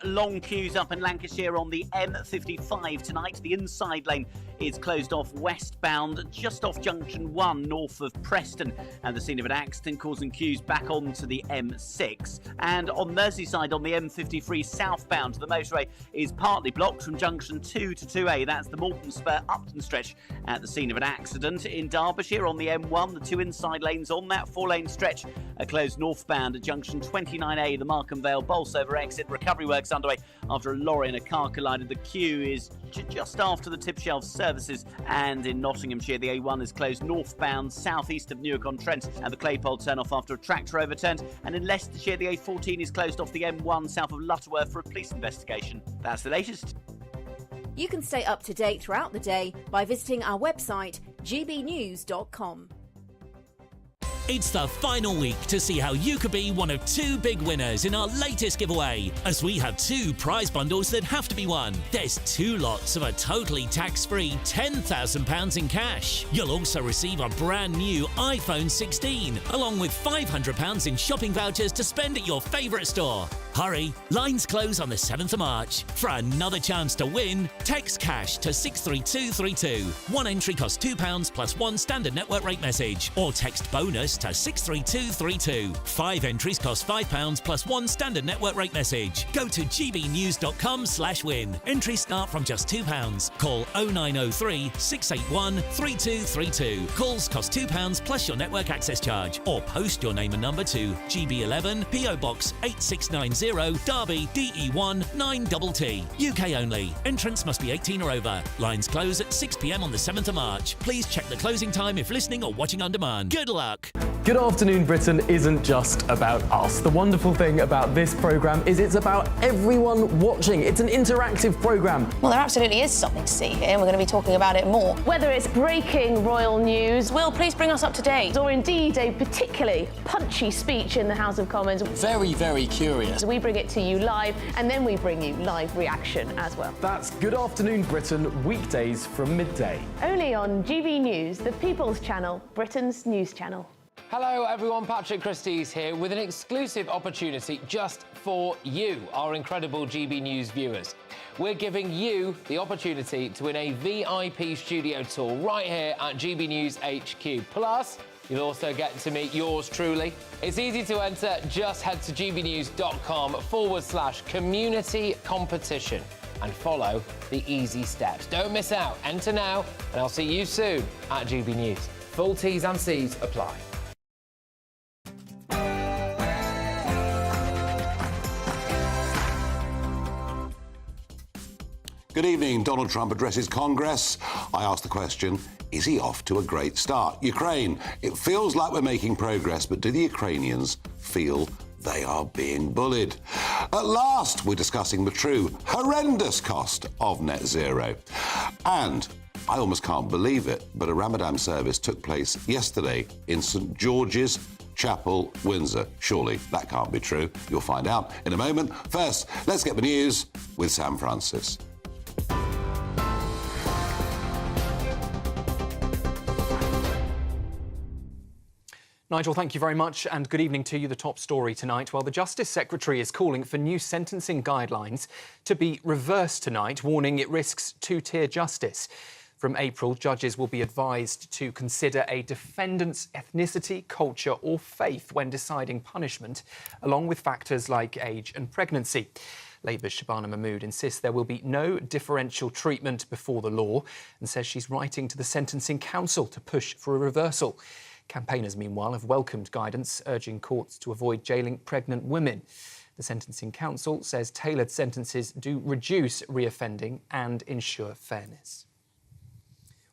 Long queues up in Lancashire on the M55 tonight. The inside lane is closed off westbound, just off junction 1 north of Preston, and the scene of an accident causing queues back onto the M6. And on Merseyside on the M53 southbound, the motorway is partly blocked from junction 2 to 2A. That's the Morton Spur Upton stretch at the scene of an accident. In Derbyshire on the M1, the two inside lanes on that 4-lane stretch are closed northbound at junction 29A, the Markham Vale Bolsover exit. Recovery works underway after a lorry and a car collided. The queue is just after the tip shelf services. And in Nottinghamshire, the A1 is closed northbound southeast of Newark-on-Trent and the Claypole turn-off after a tractor overturned. And in Leicestershire, the A14 is closed off the M1 south of Lutterworth for a police investigation. That's the latest. You can stay up to date throughout the day by visiting our website, gbnews.com. It's the final week to see how you could be one of two big winners in our latest giveaway, as we have two prize bundles that have to be won. There's 2 lots of a totally tax-free £10,000 in cash. You'll also receive a brand new iPhone 16, along with £500 in shopping vouchers to spend at your favourite store. Hurry, lines close on the 7th of March. For another chance to win, text cash to 63232. One entry costs £2 plus one standard network rate message, or text bonus to 63232. 5 entries cost £5 plus one standard network rate message. Go to gbnews.com/win. Entries start from just £2. Call 0903 681 3232. Calls cost £2 plus your network access charge, or post your name and number to GB11 PO Box 8690 Derby DE1 9TT. UK only. Entrants must be 18 or over. Lines close at 6 p.m. on the 7th of March. Please check the closing time if listening or watching on demand. Good luck. Good Afternoon Britain isn't just about us. The wonderful thing about this programme is it's about everyone watching. It's an interactive programme. Well, there absolutely is something to see here, and we're going to be talking about it more. Whether it's breaking royal news, Will, please bring us up to date. or indeed a particularly punchy speech in the House of Commons, Very, very curious. we bring it to you live, and then we bring you live reaction as well. That's Good Afternoon Britain, weekdays from midday. Only on GB News, the People's Channel, Britain's news channel. Hello everyone, Patrick Christie's here with an exclusive opportunity just for you, our incredible GB News viewers. We're giving you the opportunity to win a VIP studio tour right here at GB News HQ. Plus, you'll also get to meet yours truly. It's easy to enter, just head to gbnews.com/community competition and follow the easy steps. Don't miss out, enter now, and I'll see you soon at GB News. Full T's and C's apply. Good evening. Donald Trump addresses Congress. I asked the question, is he off to a great start? Ukraine. It feels like we're making progress, but do the Ukrainians feel they are being bullied? At last, we're discussing the true, horrendous cost of net zero. And I almost can't believe it, but a Ramadan service took place yesterday in St George's Chapel, Windsor. Surely that can't be true. You'll find out in a moment. First, let's get the news with Sam Francis. Nigel, thank you very much, and good evening to you. The top story tonight. Well, the Justice Secretary is calling for new sentencing guidelines to be reversed tonight, warning it risks two-tier justice. From April, judges will be advised to consider a defendant's ethnicity, culture or faith when deciding punishment, along with factors like age and pregnancy. Labour's Shabana Mahmood insists there will be no differential treatment before the law and says she's writing to the Sentencing Council to push for a reversal. Campaigners, meanwhile, have welcomed guidance urging courts to avoid jailing pregnant women. The Sentencing Council says tailored sentences do reduce reoffending and ensure fairness.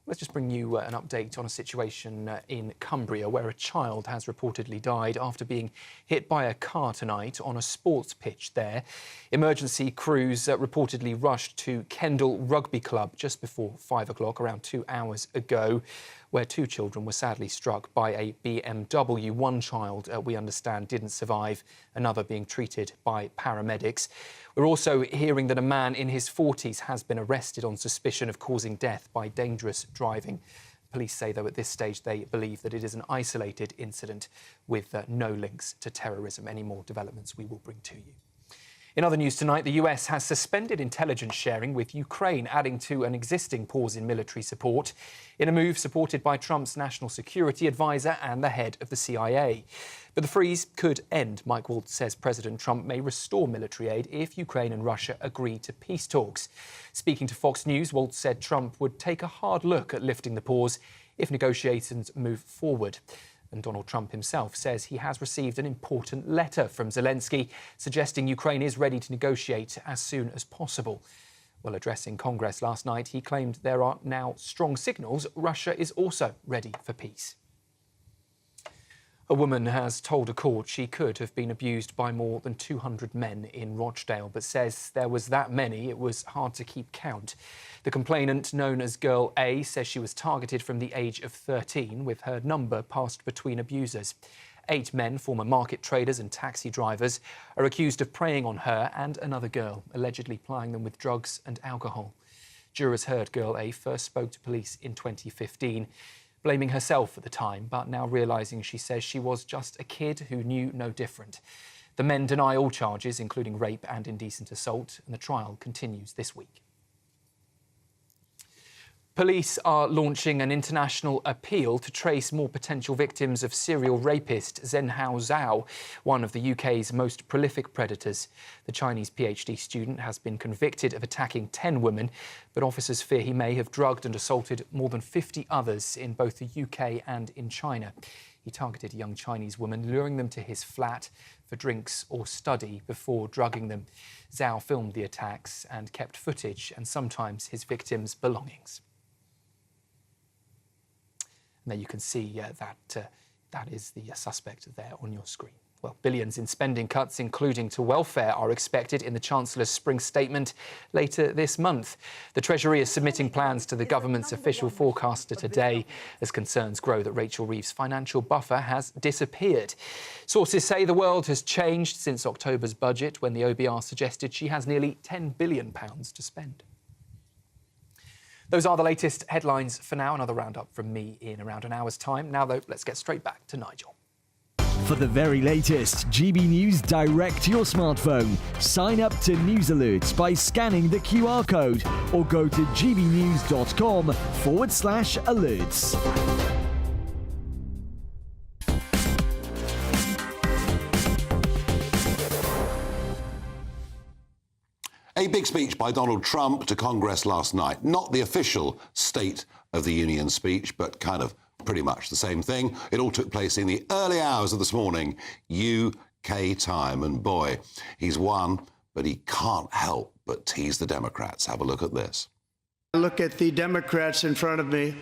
Let's just bring you an update on a situation in Cumbria where a child has reportedly died after being hit by a car tonight on a sports pitch there. Emergency crews reportedly rushed to Kendal Rugby Club just before 5 o'clock, around 2 hours ago, where 2 children were sadly struck by a BMW. One child, we understand, didn't survive, another being treated by paramedics. We're also hearing that a man in his 40s has been arrested on suspicion of causing death by dangerous driving. Police say, though, at this stage they believe that it is an isolated incident with no links to terrorism. Any more developments we will bring to you. In other news tonight, the US has suspended intelligence sharing with Ukraine, adding to an existing pause in military support, in a move supported by Trump's national security advisor and the head of the CIA. But the freeze could end. Mike Waltz says President Trump may restore military aid if Ukraine and Russia agree to peace talks. Speaking to Fox News, Waltz said Trump would take a hard look at lifting the pause if negotiations move forward. And Donald Trump himself says he has received an important letter from Zelensky suggesting Ukraine is ready to negotiate as soon as possible. While addressing Congress last night, he claimed there are now strong signals Russia is also ready for peace. A woman has told a court she could have been abused by more than 200 men in Rochdale, but says there was that many it was hard to keep count. The complainant, known as Girl A, says she was targeted from the age of 13, with her number passed between abusers. 8 men, former market traders and taxi drivers, are accused of preying on her and another girl, allegedly plying them with drugs and alcohol. Jurors heard Girl A first spoke to police in 2015. Blaming herself at the time, but now realising she says she was just a kid who knew no different. The men deny all charges, including rape and indecent assault, and the trial continues this week. Police are launching an international appeal to trace more potential victims of serial rapist Zhenhao Zhao, one of the UK's most prolific predators. The Chinese PhD student has been convicted of attacking 10 women, but officers fear he may have drugged and assaulted more than 50 others in both the UK and in China. He targeted young Chinese women, luring them to his flat for drinks or study before drugging them. Zhao filmed the attacks and kept footage and sometimes his victims' belongings. And there you can see that is the suspect there on your screen. Well, billions in spending cuts, including to welfare, are expected in the Chancellor's spring statement later this month. The Treasury is submitting plans to the government's official forecaster today as concerns grow that Rachel Reeves' financial buffer has disappeared. Sources say the world has changed since October's budget, when the OBR suggested she has nearly £10 billion to spend. Those are the latest headlines for now. Another roundup from me in around an hour's time. Now, though, let's get straight back to Nigel. For the very latest GB News direct to your smartphone, sign up to News Alerts by scanning the QR code or go to gbnews.com/alerts. A big speech by Donald Trump to Congress last night. Not the official State of the Union speech, but kind of pretty much the same thing. It all took place in the early hours of this morning, UK time. And boy, he's won, but he can't help but tease the Democrats. Have a look at this. I look at the Democrats in front of me,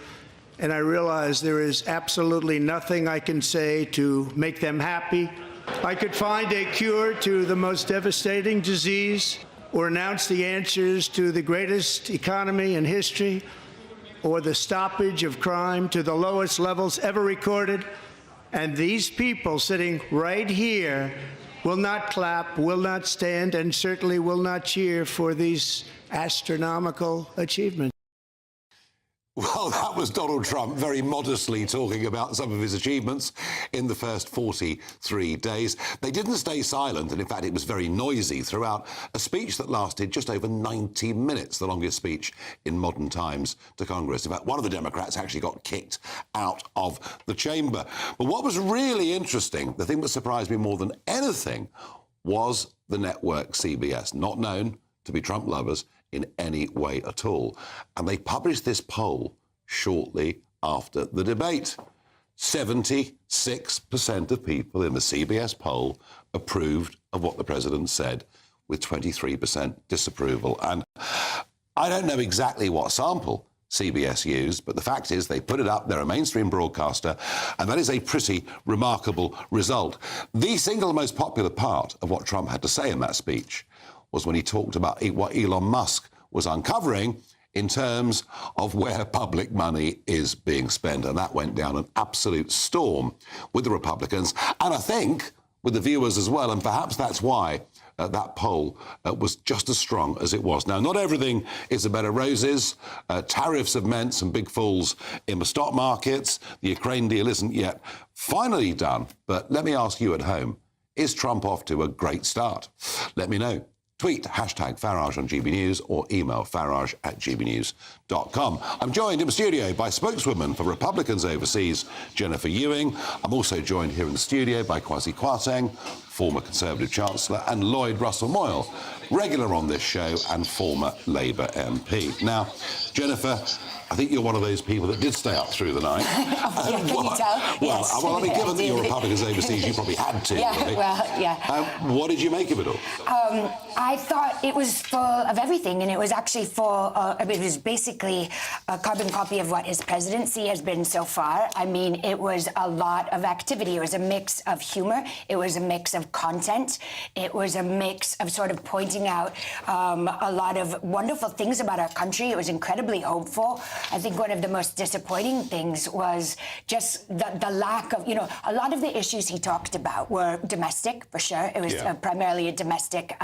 and I realize there is absolutely nothing I can say to make them happy. I could find a cure to the most devastating disease, or announce the answers to the greatest economy in history, or the stoppage of crime to the lowest levels ever recorded. And these people sitting right here will not clap, will not stand, and certainly will not cheer for these astronomical achievements. Well, that was Donald Trump very modestly talking about some of his achievements in the first 43 days. They didn't stay silent, and in fact it was very noisy throughout a speech that lasted just over 90 minutes, the longest speech in modern times to Congress. In fact, one of the Democrats actually got kicked out of the chamber. But what was really interesting, the thing that surprised me more than anything, was the network CBS, not known to be Trump lovers in any way at all. And they published this poll shortly after the debate. 76% of people in the CBS poll approved of what the president said, with 23% disapproval. And I don't know exactly what sample CBS used, but the fact is they put it up. They're a mainstream broadcaster, and that is a pretty remarkable result. The single most popular part of what Trump had to say in that speech was when he talked about what Elon Musk was uncovering in terms of where public money is being spent. And that went down an absolute storm with the Republicans, and I think with the viewers as well. And perhaps that's why that poll was just as strong as it was. Now, not everything is a bed of roses. Tariffs have meant some big falls in the stock markets. The Ukraine deal isn't yet finally done. But let me ask you at home, is Trump off to a great start? Let me know Tweet #Farage on GB News or email farage@gbnews.com. I'm joined in the studio by spokeswoman for Republicans overseas, Jennifer Ewing. I'm also joined here in the studio by Kwasi Kwarteng, former Conservative Chancellor, and Lloyd Russell-Moyle, regular on this show and former Labour MP. Now, Jennifer, I think you're one of those people that did stay up through the night. Can you tell? Yes. Well, I mean, given that you're Republicans overseas, you probably had to. Yeah, right? well, yeah. What did you make of it all? I thought it was full of everything, and it was actually full. It was basically a carbon copy of what his presidency has been so far. I mean, it was a lot of activity. It was a mix of humor. It was a mix of content. It was a mix of sort of pointing out a lot of wonderful things about our country. It was incredibly hopeful. I think one of the most disappointing things was just the lack of, a lot of the issues he talked about were domestic, for sure. It was primarily a domestic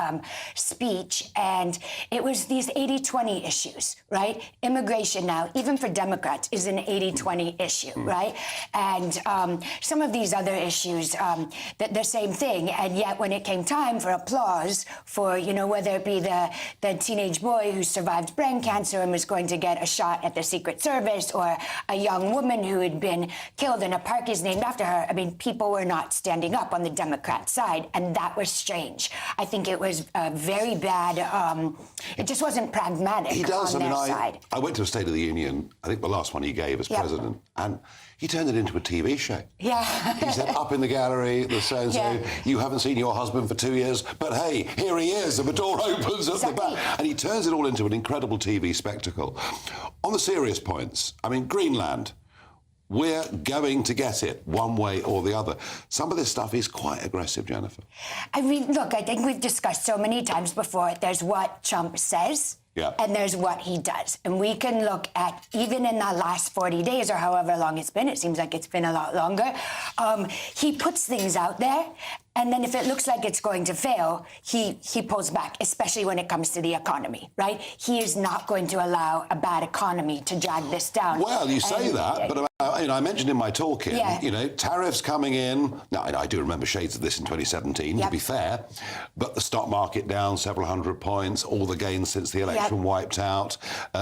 speech, and it was these 80-20 issues, right? Immigration now, even for Democrats, is an 80-20 issue, right? And some of these other issues, the same thing, and yet when it came time for applause for, whether it be the teenage boy who survived brain cancer and was going to get a shot at the Secret Service, or a young woman who had been killed and a park is named after her, I mean, people were not standing up on the Democrat side, and that was strange. I think it was very bad. It just wasn't pragmatic on their side. I went to a State of the Union, I think the last one he gave as president, and he turned it into a TV show. Yeah. He said, up in the gallery, the so-and-so, you haven't seen your husband for 2 years, but hey, here he is, and the door opens at the back. And he turns it all into an incredible TV spectacle. On the serious points, I mean, Greenland, we're going to get it one way or the other. Some of this stuff is quite aggressive, Jennifer. I mean, look, I think we've discussed so many times before, there's what Trump says, and there's what he does. And we can look at, even in the last 40 days or however long it's been, it seems like it's been a lot longer, he puts things out there, and then if it looks like it's going to fail, he pulls back, especially when it comes to the economy, right? He is not going to allow a bad economy to drag this down. Well, you say that, but I mentioned in my talk here, tariffs coming in. Now, I do remember shades of this in 2017, to be fair, but the stock market down several hundred points, all the gains since the election wiped out,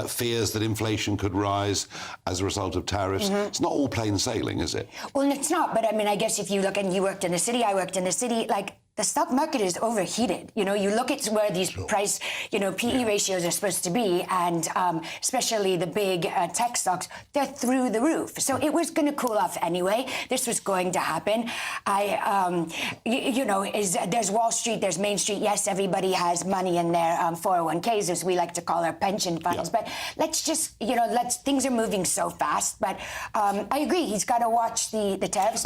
fears that inflation could rise as a result of tariffs. It's not all plain sailing, is it? Well, it's not, but I mean, I guess if you look, and you worked in the city, I worked in the city, like, the stock market is overheated. You look at where these price, PE ratios are supposed to be, and especially the big tech stocks, they're through the roof. So it was going to cool off anyway. This was going to happen. There's Wall Street, there's Main Street. Yes, everybody has money in their 401ks, as we like to call our pension funds. But let's just, things are moving so fast. But I agree, he's got to watch the tariffs.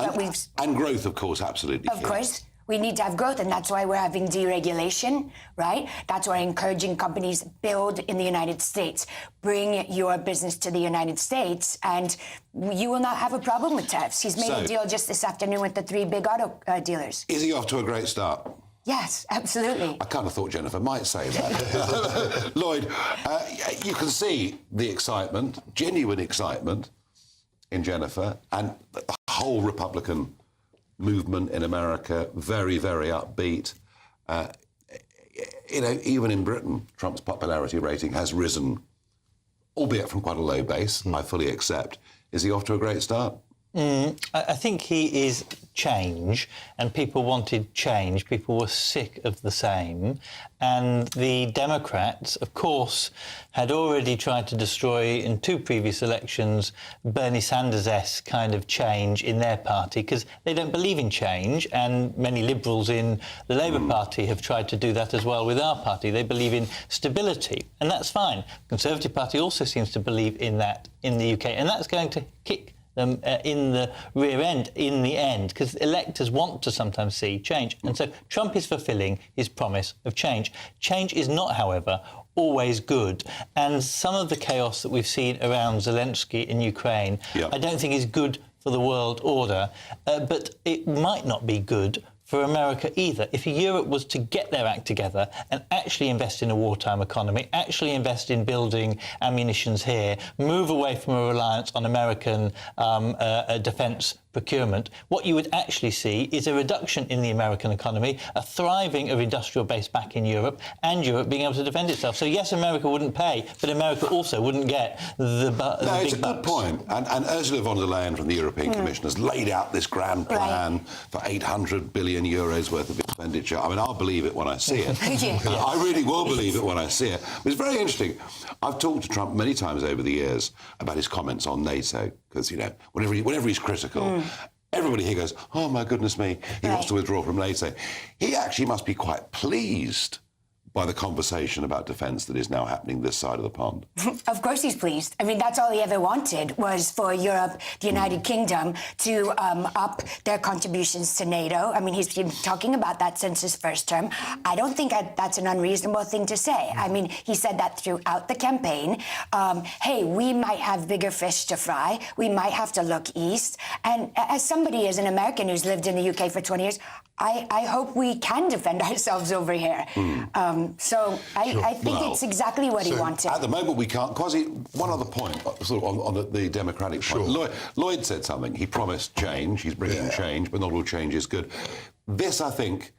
And growth, of course, absolutely. Of course. We need to have growth, and that's why we're having deregulation, right? That's why encouraging companies build in the United States. Bring your business to the United States, and you will not have a problem with tariffs. He's made a deal just this afternoon with the 3 big auto dealers. Is he off to a great start? Yes, absolutely. I kind of thought Jennifer might say that. Lloyd, you can see the excitement, genuine excitement in Jennifer, and the whole Republican movement in America, very, very upbeat. Even in Britain, Trump's popularity rating has risen, albeit from quite a low base, I fully accept. Is he off to a great start? I think he is change, and people wanted change. People were sick of the same. And the Democrats, of course, had already tried to destroy, in 2 previous elections, Bernie Sanders-esque kind of change in their party, because they don't believe in change, and many Liberals in the Labour Party have tried to do that as well with our party. They believe in stability, and that's fine. The Conservative Party also seems to believe in that in the UK, and that's going to kick them in the rear end in the end, because electors want to sometimes see change. And so Trump is fulfilling his promise of change. Change is not, however, always good. And some of the chaos that we've seen around Zelensky in Ukraine, I don't think is good for the world order, but it might not be good for America either. If Europe was to get their act together and actually invest in a wartime economy, actually invest in building ammunitions here, move away from a reliance on American defence procurement, what you would actually see is a reduction in the American economy, a thriving of industrial base back in Europe, and Europe being able to defend itself. So yes, America wouldn't pay, but America also wouldn't get the big bucks. No, it's a good point. And Ursula von der Leyen from the European Commission has laid out this grand plan for 800 billion euros worth of expenditure. I mean, I'll believe it when I see it. I really will believe it when I see it. But it's very interesting. I've talked to Trump many times over the years about his comments on NATO, because, you know, whenever he's critical, everybody here goes, oh, my goodness me, he wants to withdraw from NATO. He actually must be quite pleased by the conversation about defence that is now happening this side of the pond. Of course he's pleased. I mean, that's all he ever wanted, was for Europe, the United Kingdom, to up their contributions to NATO. I mean, he's been talking about that since his first term. I don't think that's an unreasonable thing to say. I mean, he said that throughout the campaign. Hey, we might have bigger fish to fry. We might have to look east. And as somebody, as an American who's lived in the UK for 20 years, I hope we can defend ourselves over here. So I think it's exactly what he wanted. At the moment, we can't. Quasi, one other point, sort of on the Democratic point. Lloyd said something. He promised change. He's bringing change, but not all change is good. This, I think,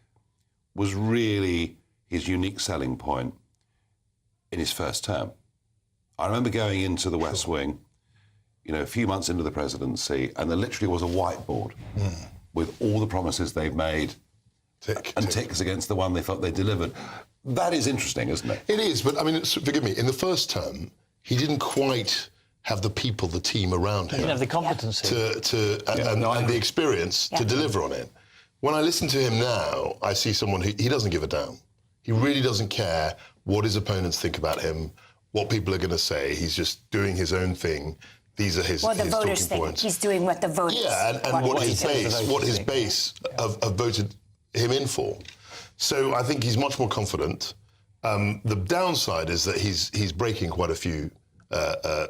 was really his unique selling point in his first term. I remember going into the West Wing, you know, a few months into the presidency, and there literally was a whiteboard with all the promises they've made and ticks against the one they thought they delivered. That is interesting, isn't it? It is, but I mean, forgive me, in the first term, he didn't quite have the people, the team around him. He didn't have the competency. And the experience to deliver on it. When I listen to him now, I see someone who, he doesn't give a damn. He really doesn't care what his opponents think about him, what people are going to say. He's just doing his own thing. These are his voters talking points. He's doing what the voters and what his base have voted him in for. So I think he's much more confident. The downside is that he's breaking quite a few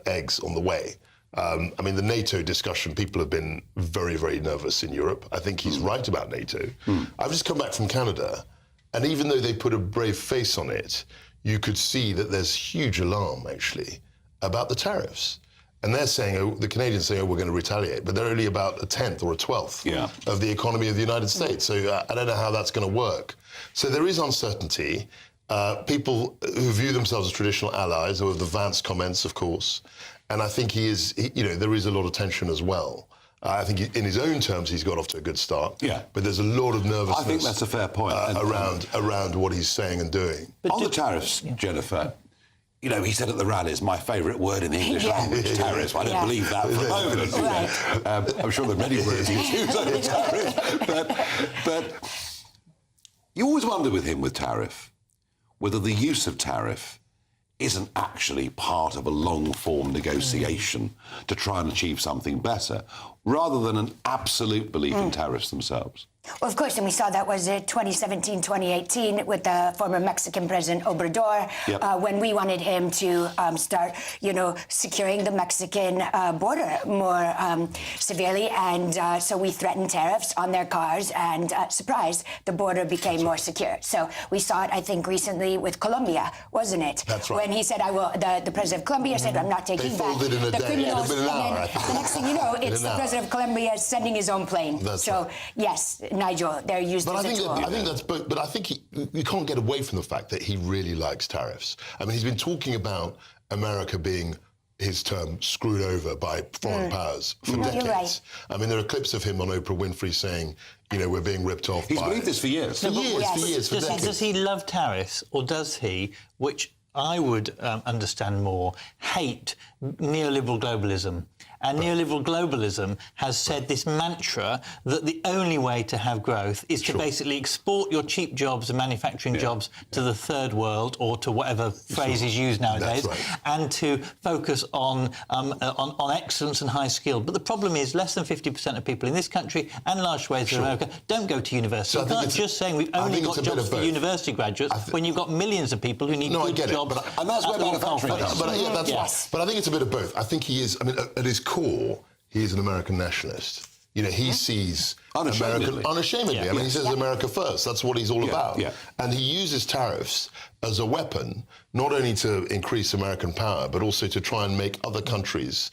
eggs on the way. I mean, the NATO discussion, people have been very, very nervous in Europe. I think he's right about NATO. I've just come back from Canada, and even though they put a brave face on it, you could see that there's huge alarm, actually, about the tariffs. And they're saying, the Canadians saying, we're going to retaliate, but they're only about a 10th or a 12th of the economy of the United States. So I don't know how that's going to work. So there is uncertainty. People who view themselves as traditional allies, or the Vance comments, of course. And I think there is a lot of tension as well. I think in his own terms, he's got off to a good start. But there's a lot of nervousness. I think that's a fair point. Around what he's saying and doing. But on the tariffs, Jennifer, you know, he said at the rallies, my favourite word in the English language, tariffs. I don't believe that for a moment. I'm sure there are many words you use on tariff. But you always wonder with him with tariff, whether the use of tariff isn't actually part of a long-form negotiation to try and achieve something better, rather than an absolute belief in tariffs themselves. Well, of course, and we saw that was 2017, 2018 with the former Mexican President Obrador, when we wanted him to start, securing the Mexican border more severely. And so we threatened tariffs on their cars, and surprise, the border became more secure. So we saw it, I think, recently with Colombia, wasn't it? That's right. When he said, the President of Colombia said, I'm not taking back the criminals. And then the next thing you know, it's the President of Colombia sending his own plane. That's right. Yes, Nigel, they're used as a tool. I think that's both, but I think you can't get away from the fact that he really likes tariffs. I mean, he's been talking about America being, his term, screwed over by foreign powers for decades. Right. I mean, there are clips of him on Oprah Winfrey saying, we're being ripped off. He's believed this for years. For decades. Does he love tariffs, or does he, which I would understand more, hate neoliberal globalism? And neoliberal globalism has said this mantra that the only way to have growth is to basically export your cheap jobs and manufacturing jobs to the third world, or to whatever phrase is used nowadays, and to focus on excellence and high skill. But the problem is less than 50% of people in this country and large swathes of America don't go to university. So you can't just saying we've only got jobs for university graduates when you've got millions of people who need good jobs. And that's where manufacturing comes. But I think it's a bit of both. I think he is, at his core, he is an American nationalist. He sees American unashamedly. I mean, he says America first. That's what he's all about. And he uses tariffs as a weapon not only to increase American power, but also to try and make other countries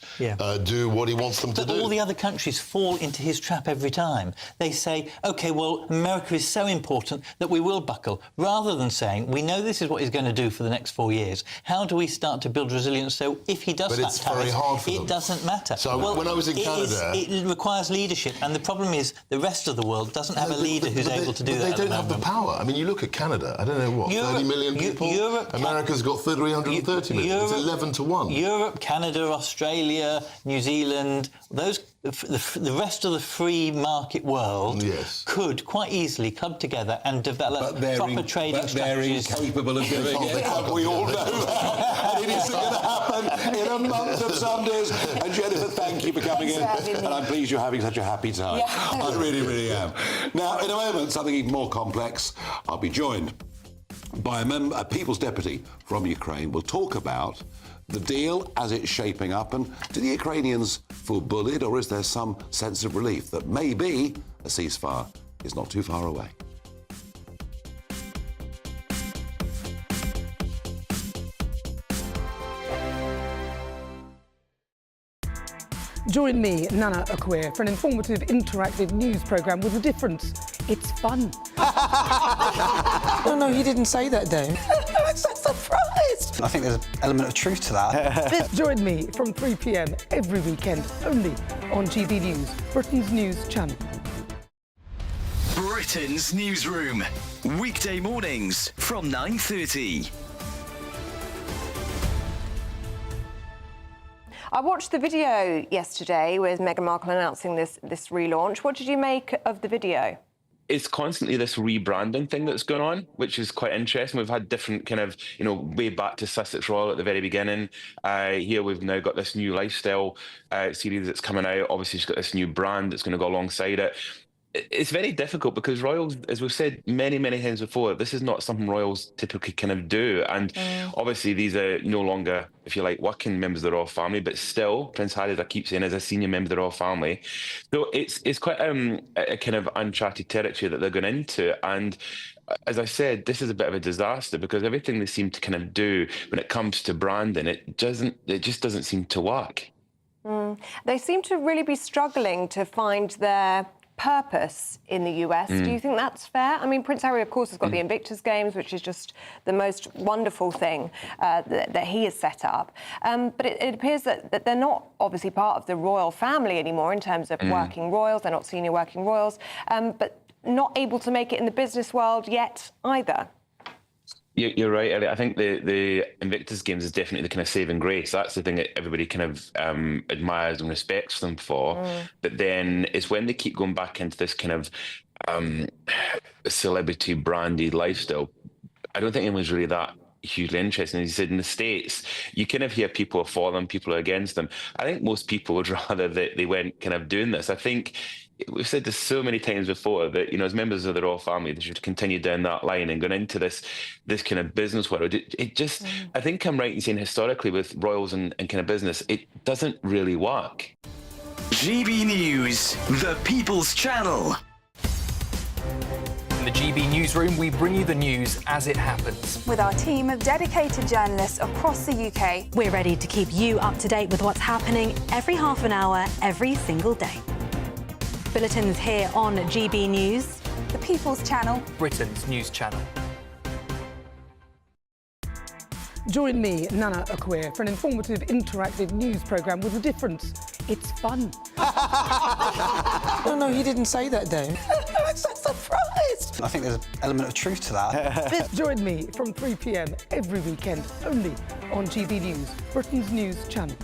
do what he wants them to do. But all the other countries fall into his trap every time. They say, OK, well, America is so important that we will buckle, rather than saying, we know this is what he's going to do for the next 4 years. How do we start to build resilience so if he does But it's very hard for them. it doesn't matter? So when I was in Canada... It requires leadership, and the problem is the rest of the world doesn't have a leader who's able to do that. They don't have the power. I mean, you look at Canada, I don't know what, 30 million people? America's got 330 million. It's 11 to 1. Europe, Canada, Australia, New Zealand, the rest of the free market world could quite easily come together and develop proper trading strategies. They're incapable of doing it. We all know that. And it isn't going to happen in a month of Sundays. And Jennifer, thank you for coming in. And I'm pleased you're having such a happy time. Yeah. I really, really am. Now, in a moment, something even more complex. I'll be joined by a People's Deputy from Ukraine. We'll talk about the deal as it's shaping up, and do the Ukrainians feel bullied, or is there some sense of relief that maybe a ceasefire is not too far away? Join me, Nana Akweer, for an informative, interactive news programme with a difference. It's fun. No, he didn't say that, Dave. I'm so surprised. I think there's an element of truth to that. Join me from 3 p.m. every weekend, only on GB News, Britain's news channel. Britain's Newsroom, weekday mornings from 9:30. I watched the video yesterday with Meghan Markle announcing this relaunch. What did you make of the video? It's constantly this rebranding thing that's going on, which is quite interesting. We've had different kind of, way back to Sussex Royal at the very beginning. Here we've now got this new lifestyle series that's coming out. Obviously, she's got this new brand that's going to go alongside it. It's very difficult because royals, as we've said many, many times before, this is not something royals typically kind of do. And obviously these are no longer, if you like, working members of the royal family, but still Prince Harry, as I keep saying, is a senior member of the royal family. So it's quite a kind of uncharted territory that they're going into. And as I said, this is a bit of a disaster because everything they seem to kind of do when it comes to branding, it just doesn't seem to work. They seem to really be struggling to find their purpose in the US. Do you think that's fair? I mean, Prince Harry, of course, has got the Invictus Games, which is just the most wonderful thing that he has set up. But it appears that they're not obviously part of the royal family anymore in terms of working royals. They're not senior working royals, but not able to make it in the business world yet either. You're right, Elliot. I think the Invictus Games is definitely the kind of saving grace. That's the thing that everybody kind of admires and respects them for. But then it's when they keep going back into this kind of celebrity branded lifestyle. I don't think anyone's really that hugely interested. As you said, in the States, you kind of hear people are for them, people are against them. I think most people would rather that they weren't kind of doing this. I think we've said this so many times before that, as members of the royal family, they should continue down that line and going into this kind of business world. It just, I think I'm right in saying historically with royals and kind of business, it doesn't really work. GB News, the People's Channel. In the GB Newsroom, we bring you the news as it happens. With our team of dedicated journalists across the UK, we're ready to keep you up to date with what's happening every half an hour, every single day. Bulletins here on GB News, the People's Channel, Britain's news channel. Join me, Nana Akweer, for an informative, interactive news programme with a difference. It's fun. No, he didn't say that, Dave. I'm so surprised. I think there's an element of truth to that. Join me from 3 p.m. every weekend, only on GB News, Britain's news channel.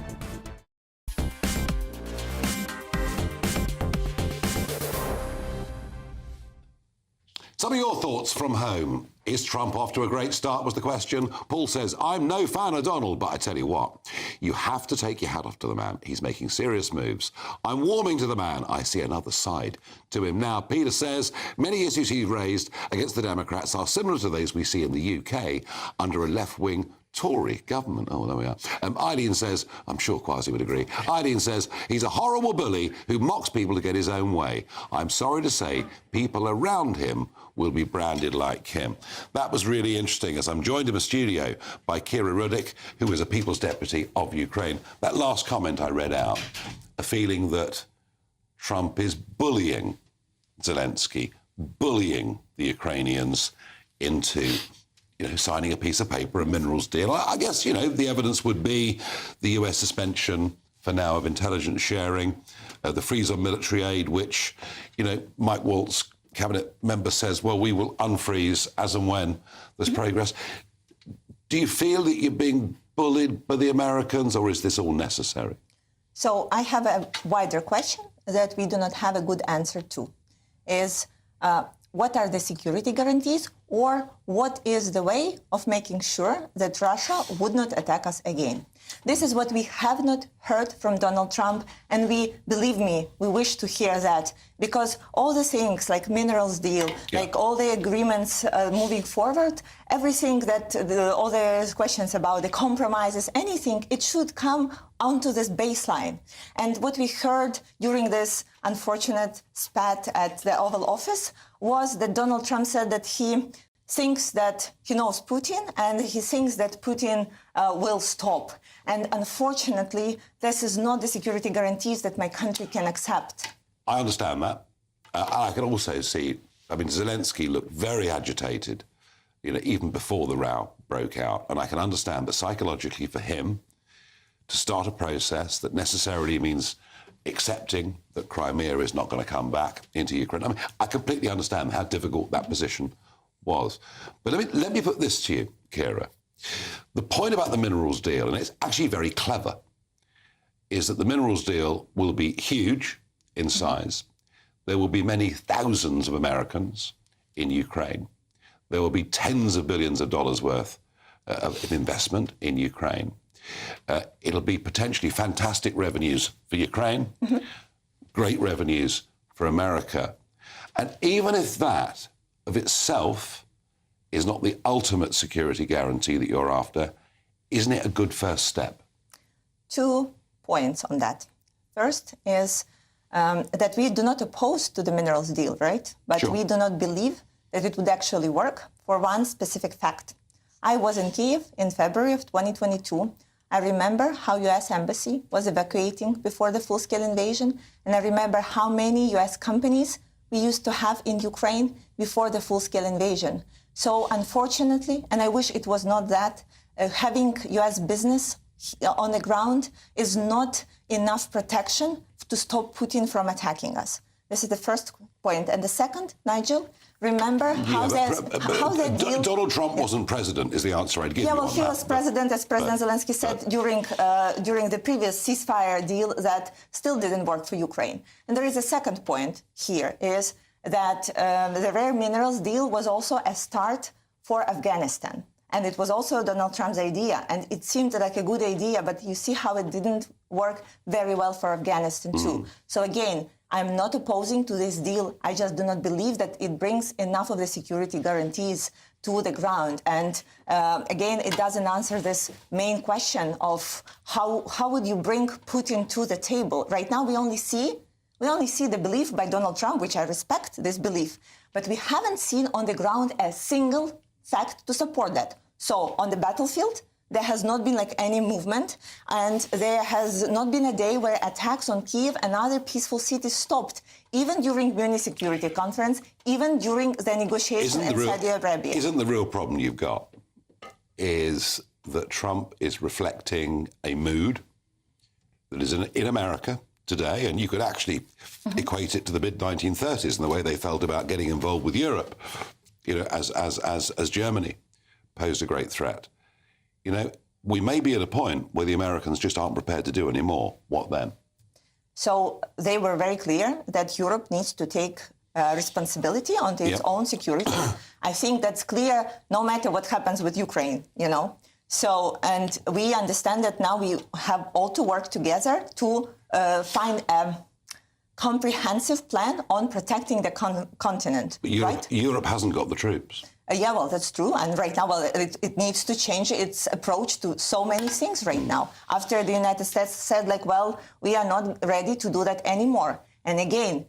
Some of your thoughts from home. Is Trump off to a great start, was the question. Paul says, I'm no fan of Donald, but I tell you what, you have to take your hat off to the man. He's making serious moves. I'm warming to the man. I see another side to him now. Peter says, many issues he's raised against the Democrats are similar to those we see in the UK under a left-wing Tory government. Oh, there we are. Eileen says, I'm sure Kwasi would agree. Eileen says, he's a horrible bully who mocks people to get his own way. I'm sorry to say, people around him will be branded like him. That was really interesting, as I'm joined in the studio by Kira Rudik, who is a People's Deputy of Ukraine. That last comment I read out, a feeling that Trump is bullying Zelensky, bullying the Ukrainians into signing a piece of paper, a minerals deal. I guess, the evidence would be the US suspension for now of intelligence sharing, the freeze on military aid, which, Mike Waltz, cabinet member, says, well, we will unfreeze as and when there's progress. Do you feel that you're being bullied by the Americans, or is this all necessary? So I have a wider question that we do not have a good answer to, is what are the security guarantees, or what is the way of making sure that Russia would not attack us again? This is what we have not heard from Donald Trump, and believe me, we wish to hear that, because all the things like minerals deal, like all the agreements moving forward, everything that all the questions about the compromises, anything, it should come onto this baseline. And what we heard during this unfortunate spat at the Oval Office was that Donald Trump said that he thinks that he knows Putin, and he thinks that Putin will stop. And unfortunately, this is not the security guarantees that my country can accept. I understand that. I can also see, Zelensky looked very agitated, even before the row broke out. And I can understand that psychologically for him, to start a process that necessarily means accepting that Crimea is not going to come back into Ukraine. I completely understand how difficult that position was. But let me put this to you, Kira. The point about the minerals deal, and it's actually very clever, is that the minerals deal will be huge in size. There will be many thousands of Americans in Ukraine. There will be tens of billions of dollars worth of investment in Ukraine. It'll be potentially fantastic revenues for Ukraine, great revenues for America. And even if that of itself is not the ultimate security guarantee that you're after, isn't it a good first step? 2 points on that. First is that we do not oppose to the minerals deal, right? But we do not believe that it would actually work for one specific fact. I was in Kyiv in February of 2022. I remember how US Embassy was evacuating before the full-scale invasion, and I remember how many US companies we used to have in Ukraine before the full-scale invasion. So unfortunately, and I wish it was not that, having US business on the ground is not enough protection to stop Putin from attacking us. This is the first point. And the second, Nigel, remember how they deal... Donald Trump wasn't president, is the answer I'd give you. Yeah, well, he was president, as President Zelensky said during the previous ceasefire deal that still didn't work for Ukraine. And there is a second point here, is that the rare minerals deal was also a start for Afghanistan. And it was also Donald Trump's idea. And it seemed like a good idea, but you see how it didn't work very well for Afghanistan too. So again, I'm not opposing to this deal. I just do not believe that it brings enough of the security guarantees to the ground. And again, it doesn't answer this main question of how would you bring Putin to the table. Right now, we only see the belief by Donald Trump, which I respect this belief, but we haven't seen on the ground a single fact to support that. So on the battlefield, there has not been any movement, and there has not been a day where attacks on Kyiv and other peaceful cities stopped, even during Munich Security Conference, even during the negotiations in Saudi Arabia. Isn't the real problem you've got is that Trump is reflecting a mood that is in America today, and you could actually equate it to the mid-1930s and the way they felt about getting involved with Europe, as Germany posed a great threat. We may be at a point where the Americans just aren't prepared to do any more. What then? So they were very clear that Europe needs to take responsibility on its own security. I think that's clear no matter what happens with Ukraine, So, and we understand that now we have all to work together to find a comprehensive plan on protecting the continent, right? Europe hasn't got the troops. Yeah, well, that's true. And right now, well, it needs to change its approach to so many things right now. After the United States said, like, well, we are not ready to do that anymore. And again,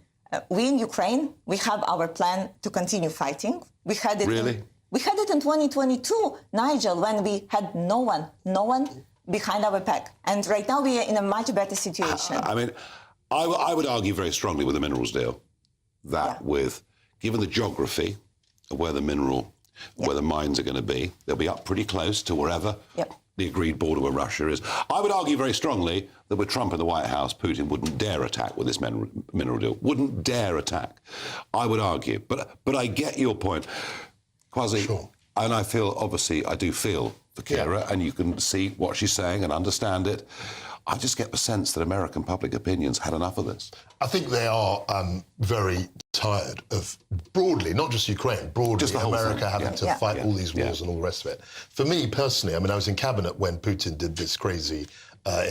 we in Ukraine, we have our plan to continue fighting. We had it. Really? We had it in 2022, Nigel, when we had no one behind our back. And right now we are in a much better situation. I mean, I would argue very strongly with the minerals deal that given the geography of where the where the mines are going to be, they'll be up pretty close to wherever the agreed border with Russia is. I would argue very strongly that with Trump in the White House, Putin wouldn't dare attack with this mineral deal. Wouldn't dare attack. I would argue. But I get your point. Kwasi, and I feel, obviously, I do feel for Kira, and you can see what she's saying and understand it. I just get the sense that American public opinion's had enough of this. I think they are very tired of, broadly, not just Ukraine, broadly, just the whole America thing. having to fight all these wars and all the rest of it. For me, personally, I mean, I was in cabinet when Putin did this crazy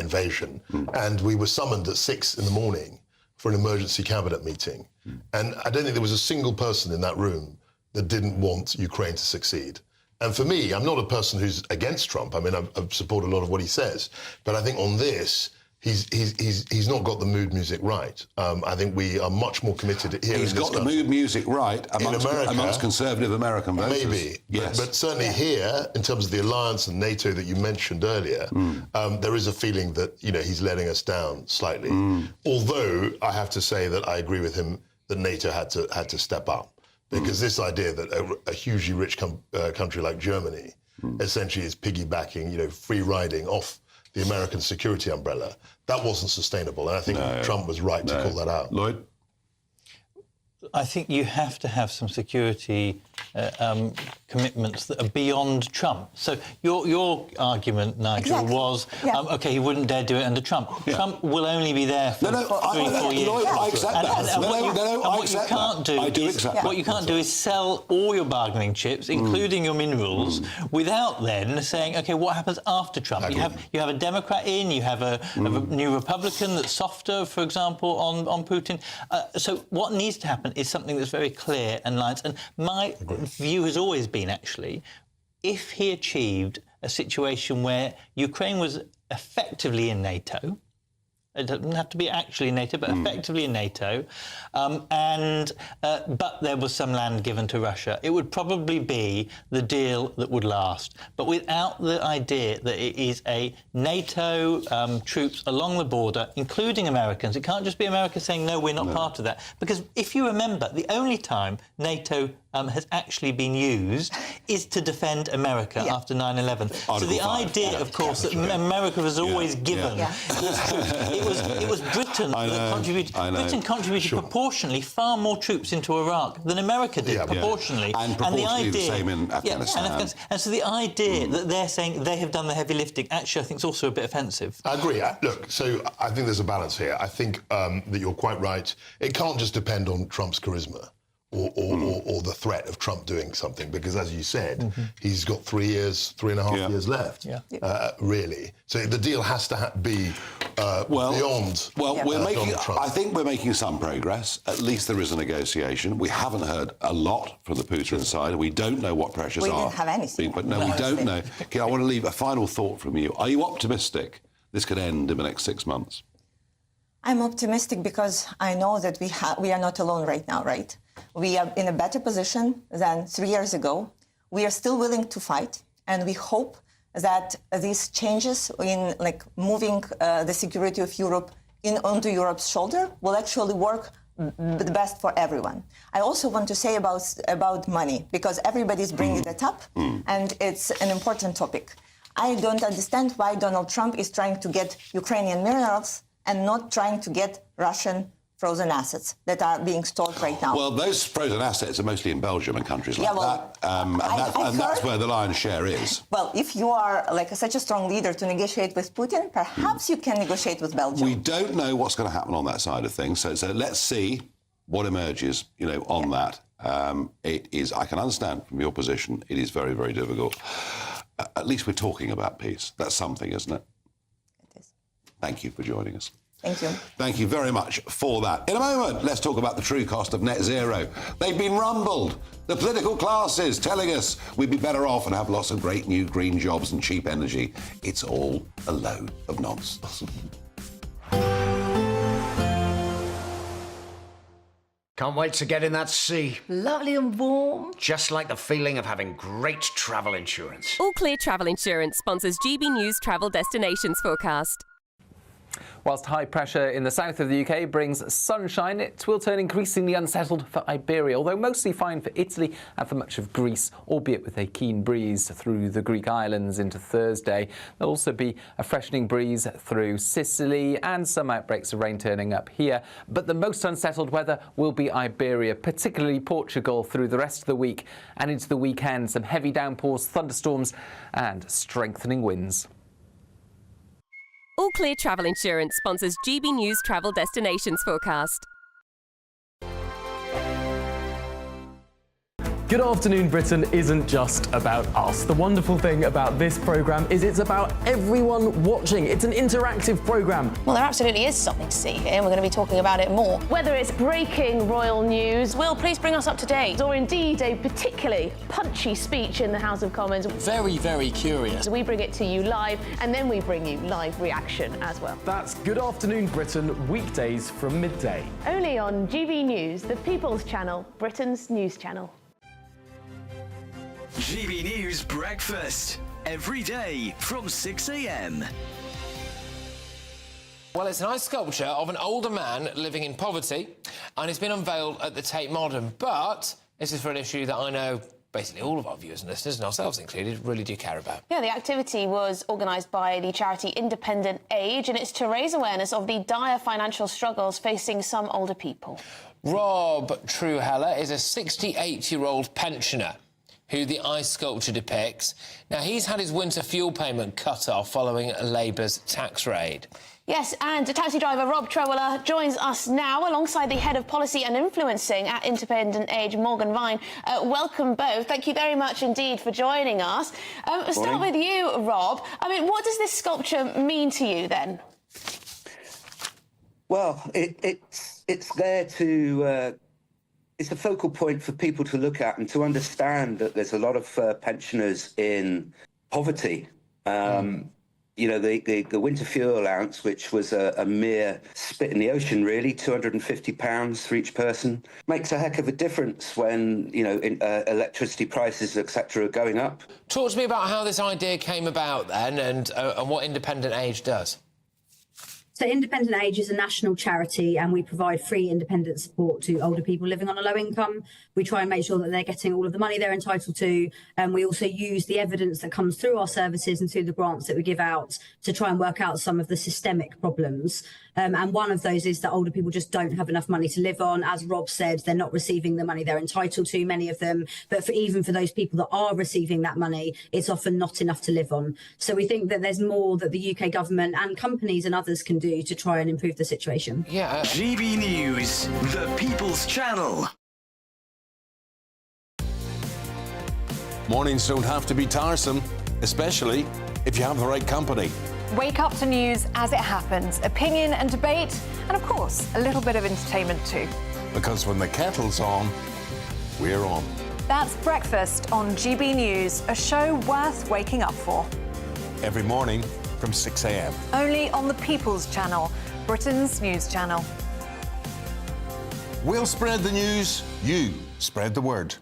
invasion, and we were summoned at 6 in the morning for an emergency cabinet meeting. And I don't think there was a single person in that room that didn't want Ukraine to succeed. And for me, I'm not a person who's against Trump. I mean, I support a lot of what he says. But I think on this, he's not got the mood music right. I think we are much more committed here. He's got the mood music right amongst conservative American voters. Maybe, yes. But certainly here, in terms of the alliance and NATO that you mentioned earlier, there is a feeling that he's letting us down slightly. Although I have to say that I agree with him that NATO had to step up. Because this idea that a hugely rich country like Germany essentially is piggybacking, free riding off the American security umbrella, that wasn't sustainable. And I think Trump was right to call that out. Lloyd? I think you have to have some security commitments that are beyond Trump. So your argument, Nigel, was, OK, he wouldn't dare do it under Trump. Trump will only be there for 3 or 4 years. Lloyd, I accept that. What you can't do is sell all your bargaining chips, including your minerals, without then saying, OK, what happens after Trump? You have a Democrat in, you have a new Republican that's softer, for example, on Putin. So what needs to happen is something that's very clear and lines. And my view has always been, actually, if he achieved a situation where Ukraine was effectively in NATO, it doesn't have to be actually in NATO, but effectively in NATO, but there was some land given to Russia, it would probably be the deal that would last. But without the idea that it is a NATO troops along the border, including Americans, it can't just be America saying, no, we're not part of that. Because if you remember, the only time NATO has actually been used is to defend America after 9/11. So the idea, of course, that America was always given, it was Britain that contributed. Britain contributed proportionally far more troops into Iraq than America did, proportionally. And proportionally the same in Afghanistan. And so the idea that they're saying they have done the heavy lifting, actually, I think is also a bit offensive. I agree. Look, so I think there's a balance here. I think that you're quite right. It can't just depend on Trump's charisma. Or the threat of Trump doing something, because as you said, he's got 3.5 years left, really. So the deal has to be beyond Donald Trump. I think we're making some progress. At least there is a negotiation. We haven't heard a lot from the Putin side. We don't know what pressures are. We didn't have anything. But no, we don't know. Okay, I want to leave a final thought from you. Are you optimistic this could end in the next 6 months? I'm optimistic because I know that we are not alone right now, right? We are in a better position than 3 years ago. We are still willing to fight, and we hope that these changes in moving the security of Europe onto Europe's shoulder will actually work the best for everyone. I also want to say about money, because everybody's bringing it up, and it's an important topic. I don't understand why Donald Trump is trying to get Ukrainian minerals and not trying to get Russian frozen assets that are being stored right now. Well, those frozen assets are mostly in Belgium and countries like that. And that's where the lion's share is. Well, if you are such a strong leader to negotiate with Putin, perhaps you can negotiate with Belgium. We don't know what's going to happen on that side of things. So let's see what emerges, on that. It is, I can understand from your position, it is very, very difficult. At least we're talking about peace. That's something, isn't it? It is. Thank you for joining us. Thank you. Thank you very much for that. In a moment, let's talk about the true cost of net zero. They've been rumbled. The political classes telling us we'd be better off and have lots of great new green jobs and cheap energy. It's all a load of nonsense. Can't wait to get in that sea. Lovely and warm. Just like the feeling of having great travel insurance. All Clear Travel Insurance sponsors GB News Travel Destinations Forecast. Whilst high pressure in the south of the UK brings sunshine, it will turn increasingly unsettled for Iberia, although mostly fine for Italy and for much of Greece, albeit with a keen breeze through the Greek islands into Thursday. There'll also be a freshening breeze through Sicily and some outbreaks of rain turning up here. But the most unsettled weather will be Iberia, particularly Portugal, through the rest of the week and into the weekend. Some heavy downpours, thunderstorms and strengthening winds. All Clear Travel Insurance sponsors GB News Travel Destinations Forecast. Good Afternoon Britain isn't just about us. The wonderful thing about this programme is it's about everyone watching. It's an interactive programme. Well, there absolutely is something to see here, and we're going to be talking about it more. Whether it's breaking royal news, Will, please bring us up to date. or indeed a particularly punchy speech in the House of Commons, Very, very curious. we bring it to you live, and then we bring you live reaction as well. That's Good Afternoon Britain, weekdays from midday. Only on GB News, the People's Channel, Britain's news channel. GB News Breakfast. Every day from 6 a.m. Well, it's an ice sculpture of an older man living in poverty, and it's been unveiled at the Tate Modern. But this is for an issue that I know basically all of our viewers and listeners, and ourselves included, really do care about. Yeah, the activity was organised by the charity Independent Age, and it's to raise awareness of the dire financial struggles facing some older people. Rob Trueheller is a 68-year-old pensioner who the ice sculpture depicts. Now, he's had his winter fuel payment cut off following Labour's tax raid. Yes, and taxi driver Rob Trueheller joins us now alongside the head of policy and influencing at Independent Age, Morgan Vine. Welcome both. Thank you very much indeed for joining us. Start with you, Rob. I mean, what does this sculpture mean to you then? Well, it's there to... It's a focal point for people to look at and to understand that there's a lot of pensioners in poverty. You know, the winter fuel allowance, which was a mere spit in the ocean, really, £250 for each person, makes a heck of a difference when, you know, electricity prices, etc., are going up. Talk to me about how this idea came about then and what Independent Age does. So Independent Age is a national charity and we provide free independent support to older people living on a low income. We try and make sure that they're getting all of the money they're entitled to. And we also use the evidence that comes through our services and through the grants that we give out to try and work out some of the systemic problems. And one of those is that older people just don't have enough money to live on. As Rob said, they're not receiving the money they're entitled to, many of them. But even for those people that are receiving that money, it's often not enough to live on. So we think that there's more that the UK government and companies and others can do to try and improve the situation. Yeah. GB News, the People's Channel. Mornings don't have to be tiresome, especially if you have the right company. Wake up to news as it happens, opinion and debate, and of course, a little bit of entertainment too. Because when the kettle's on, we're on. That's Breakfast on GB News, a show worth waking up for. Every morning from 6 a.m. Only on the People's Channel, Britain's news channel. We'll spread the news, you spread the word.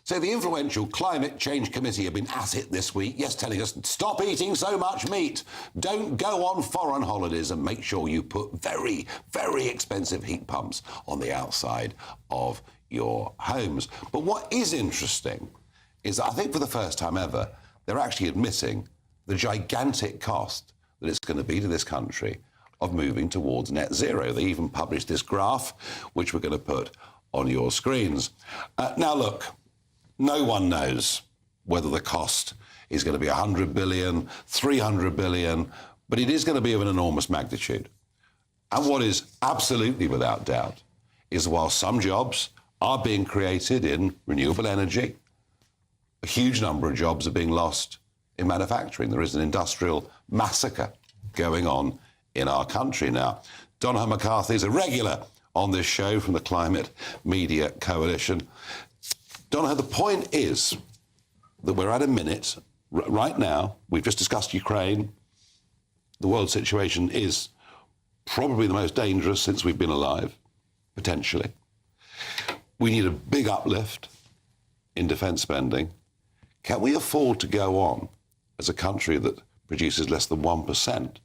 So the influential Climate Change Committee have been at it this week, yes, telling us, stop eating so much meat, don't go on foreign holidays, and make sure you put very, very expensive heat pumps on the outside of your homes. But what is interesting is that I think for the first time ever, they're actually admitting the gigantic cost that it's going to be to this country of moving towards net zero. They even published this graph, which we're going to put on your screens. Now, look, no one knows whether the cost is going to be 100 billion, 300 billion, but it is going to be of an enormous magnitude. And what is absolutely without doubt is while some jobs are being created in renewable energy, A huge number of jobs are being lost in manufacturing. There is an industrial massacre going on in our country now. Donohoe McCarthy is a regular on this show from the Climate Media Coalition. Donohoe, the point is that we're at a minute, right now, we've just discussed Ukraine. The world situation is probably the most dangerous since we've been alive, potentially. We need a big uplift in defence spending. Can we afford to go on as a country that produces less than 1%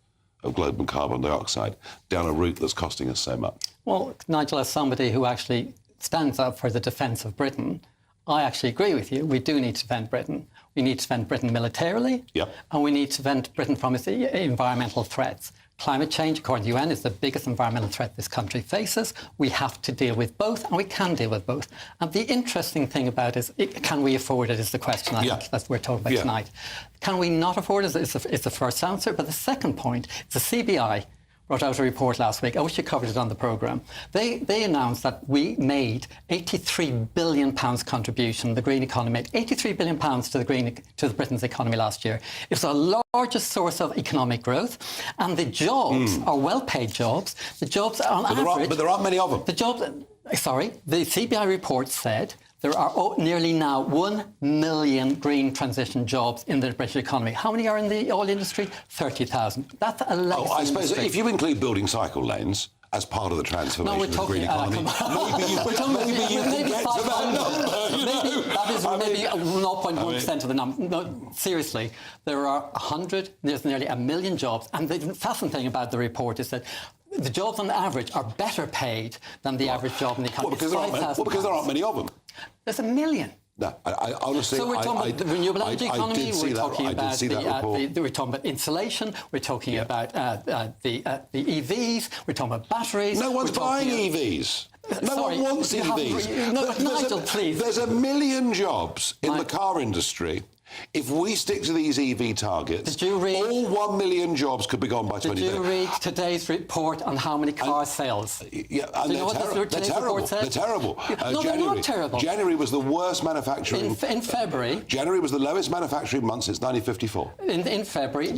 of global carbon dioxide down a route that's costing us so much? Well, Nigel, as somebody who actually stands up for the defence of Britain, I actually agree with you. We do need to defend Britain. We need to defend Britain militarily, and we need to defend Britain from its environmental threats. Climate change, according to the UN, is the biggest environmental threat this country faces. We have to deal with both, and we can deal with both. And the interesting thing about it is, can we afford it, is the question I think that we're talking about tonight. Can we not afford it is the first answer. But the second point is the CBI wrote out a report last week. I wish you covered it on the programme. They announced that we made £83 billion contribution. The green economy made £83 billion to the Britain's economy last year. It's our largest source of economic growth, and the jobs are well-paid jobs. The jobs are on average. But there aren't many of them. The CBI report said there are nearly now 1 million green transition jobs in the British economy. How many are in the oil industry? 30,000. That's a legacy I suppose industry. if you include building cycle lanes as part of the transformation of the green economy, maybe you can get to that number. That is maybe 0.1% of the number. No, seriously, there's nearly 1 million jobs. And the fascinating thing about the report is that the jobs on average are better paid than the average job in the economy. Because there aren't many of them. There's 1 million. No, I honestly... So we're talking about the renewable energy economy, we're talking about insulation, we're talking about the EVs, we're talking about batteries... No one's buying EVs. No one wants EVs. Nigel, please. There's 1 million jobs in the car industry. If we stick to these EV targets, all 1 million jobs could be gone by 2030. Did you read today's report on how many car sales? Yeah, and they're terrible. They're terrible. No, they're not terrible. January was the worst manufacturing... In February... January was the lowest manufacturing month since 1954. In February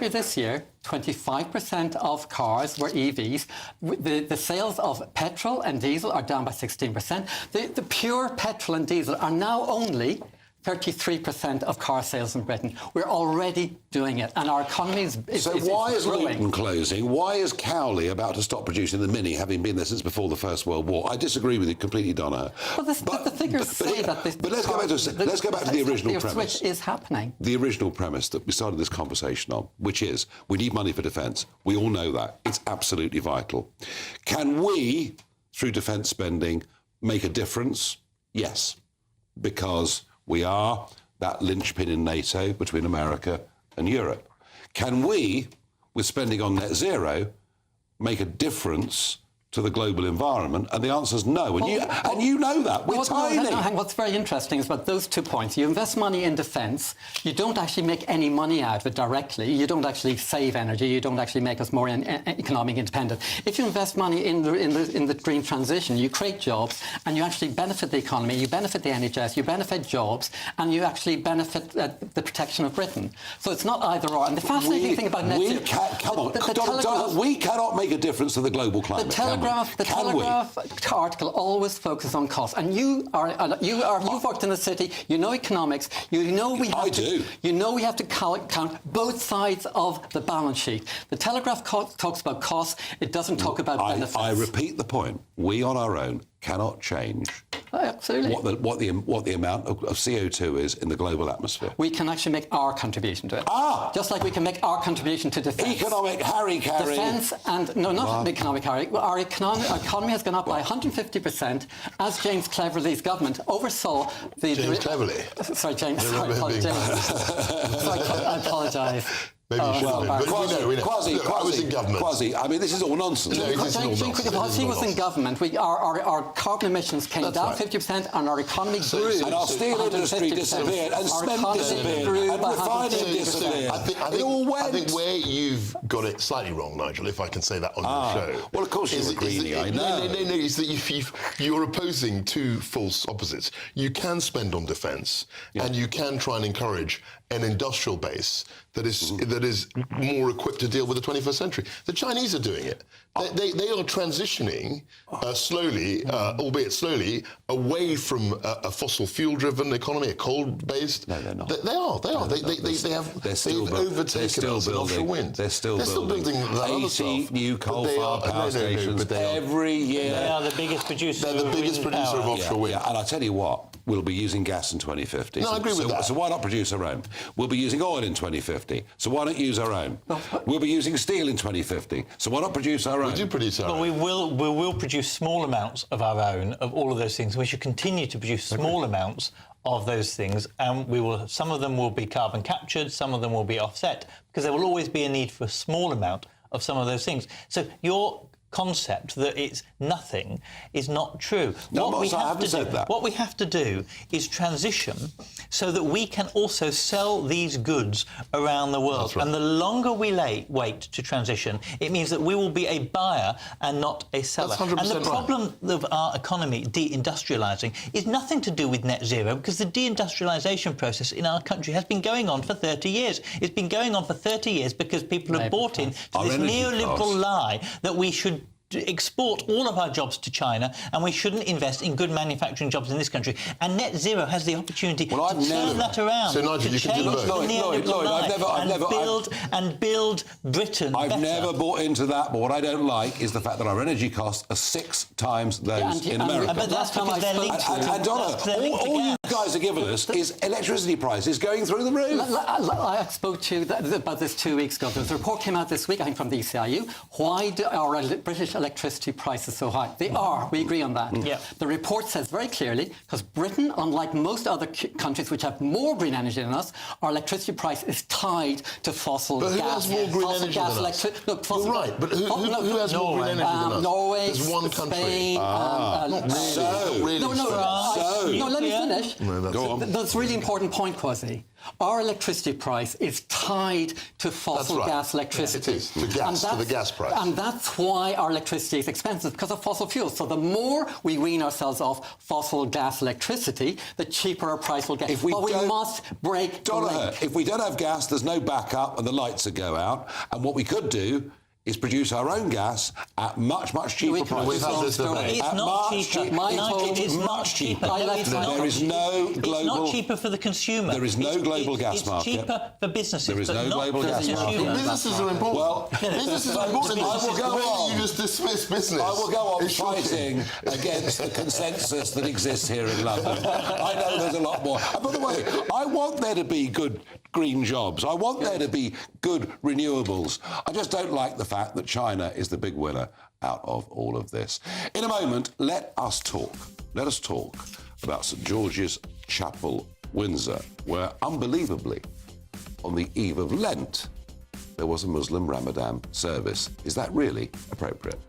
this year, 25% of cars were EVs. The sales of petrol and diesel are down by 16%. The pure petrol and diesel are now only 33% of car sales in Britain. We're already doing it, and our economy is why is growing. Luton closing? Why is Cowley about to stop producing the Mini, having been there since before the First World War? I disagree with you completely, Donohoe. Well, the figures say that this... But let's go back to the original premise. Switch is happening. The original premise that we started this conversation on, which is we need money for defence. We all know that. It's absolutely vital. Can we, through defence spending, make a difference? Yes, because we are that linchpin in NATO between America and Europe. Can we, with spending on net zero, make a difference to the global environment? And the answer is no. And you know that. We're tiny. What's very interesting is about those 2 points. You invest money in defence, you don't actually make any money out of it directly. You don't actually save energy. You don't actually make us more economic independent. If you invest money in the green transition, you create jobs and you actually benefit the economy, you benefit the NHS, you benefit jobs, and you actually benefit the protection of Britain. So it's not either or. And the fascinating thing about net zero... We cannot make a difference to the global climate. The Telegraph article always focuses on costs, and you've worked in the city. You know economics. You know we have to count both sides of the balance sheet. The Telegraph talks about costs. It doesn't talk about benefits. I repeat the point. We on our own cannot change absolutely what the amount of CO2 is in the global atmosphere. We can actually make our contribution to it. Just like we can make our contribution to defence. Economic harry-carry. Defence and... No, not economic harry. Our economy has gone up by 150% as James Cleverly's government oversaw the... James Cleverly? Sorry, James. I apologise. Maybe you should have been. But we know. Look, I was in government. I mean, this is all nonsense. No, it is all nonsense. While he was in government, our carbon emissions came down 50% and our economy grew. And our steel industry disappeared, and cement disappeared, and refining disappeared. I think where you've got it slightly wrong, Nigel, if I can say that on your show. Well, of course you're a greenie, I know. No, is that you're opposing two false opposites. You can spend on defence, and you can try and encourage an industrial base that is more equipped to deal with the 21st century. The Chinese are doing it. They are transitioning slowly, albeit slowly, away from a fossil fuel-driven economy, a coal-based. No, they're not. They are. They've overtaken us in offshore wind. They're still building 80 new coal-fired power stations every year. They are the biggest producer. They're the biggest producer of offshore wind. And I tell you what, we'll be using gas in 2050. No, I agree with that. So why not produce our own? We'll be using oil in 2050. So why not use our own? We'll be using steel in 2050. So why not produce our own? We do produce our own. We will produce small amounts of our own of all of those things. We should continue to produce small amounts of those things, and some of them will be carbon captured, some of them will be offset, because there will always be a need for a small amount of some of those things. So your concept that it's nothing is not true. What we have to do is transition so that we can also sell these goods around the world. Right. And the longer we wait to transition, it means that we will be a buyer and not a seller. That's 100% and the problem of our economy deindustrialising is nothing to do with net zero, because the deindustrialisation process in our country has been going on for 30 years. It's been going on for 30 years because people have bought into this neoliberal lie that we should export all of our jobs to China and we shouldn't invest in good manufacturing jobs in this country. And net zero has the opportunity to turn that around. So, Nigel, you can do both. And build Britain better. I've never bought into that, but what I don't like is the fact that our energy costs are 6 times those in America. But that's because they're linked to... And Donna, all you guys are giving us is electricity prices going through the roof. I spoke to you about this 2 weeks ago. There's a report came out this week, I think, from the ECIU. Why do our British electricity prices so high? They are. We agree on that. Yeah. The report says very clearly, because Britain, unlike most other countries which have more green energy than us, our electricity price is tied to fossil gas. But who has more green energy than us? You're right, but who has more green energy than us? Norway, There's one country. Spain, Not really. No, let me finish. No, go on. That's a really important point, Kwasi. Our electricity price is tied to fossil gas electricity. It is, to the gas price. And that's why our electricity is expensive, because of fossil fuels. So the more we wean ourselves off fossil gas electricity, the cheaper our price will get. We must break the link. If we don't have gas, there's no backup and the lights will go out. And what we could do is produce our own gas at much, much cheaper prices. It's not cheaper. It is much cheaper. There is no global... It's not cheaper for the consumer. There is no global gas market. It's cheaper for businesses. There is no global gas market. Businesses are important. Well, businesses are important. I will go on. You just dismiss business. I will go on fighting against the consensus that exists here in London. I know there's a lot more. And by the way, I want there to be good green jobs. I want there to be good renewables. I just don't like the fact that China is the big winner out of all of this. In a moment, let us talk about St George's Chapel, Windsor, where, unbelievably, on the eve of Lent, there was a Muslim Ramadan service. Is that really appropriate?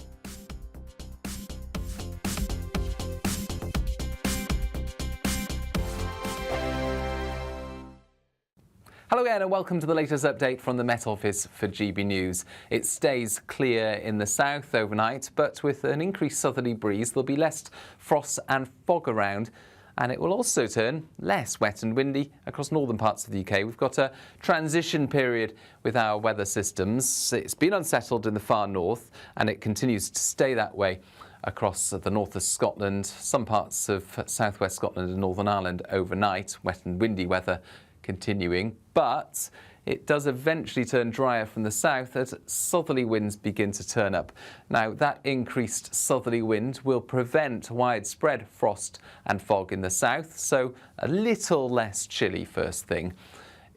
Hello again and welcome to the latest update from the Met Office for GB News. It stays clear in the south overnight, but with an increased southerly breeze, there'll be less frost and fog around, and it will also turn less wet and windy across northern parts of the UK. We've got a transition period with our weather systems. It's been unsettled in the far north, and it continues to stay that way across the north of Scotland, some parts of southwest Scotland and Northern Ireland overnight. Wet and windy weather continuing, but it does eventually turn drier from the south as southerly winds begin to turn up. Now, that increased southerly wind will prevent widespread frost and fog in the south, so a little less chilly first thing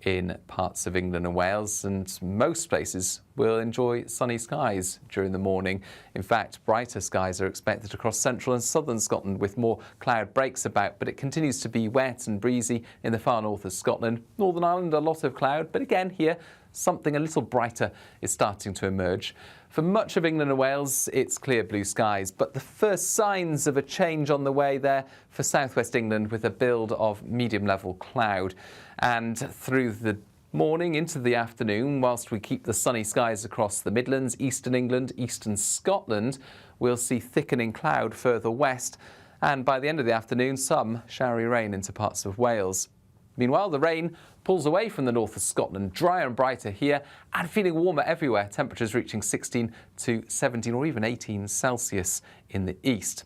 in parts of England and Wales, and most places We'll enjoy sunny skies during the morning. In fact, brighter skies are expected across central and southern Scotland with more cloud breaks about, but it continues to be wet and breezy in the far north of Scotland. Northern Ireland, a lot of cloud, but again here, something a little brighter is starting to emerge. For much of England and Wales, it's clear blue skies, but the first signs of a change on the way there for southwest England with a build of medium-level cloud. And through the morning into the afternoon, whilst we keep the sunny skies across the Midlands, eastern England, eastern Scotland, we'll see thickening cloud further west, and by the end of the afternoon, some showery rain into parts of Wales. Meanwhile, the rain pulls away from the north of Scotland, drier and brighter here, and feeling warmer everywhere, temperatures reaching 16 to 17 or even 18 Celsius in the east.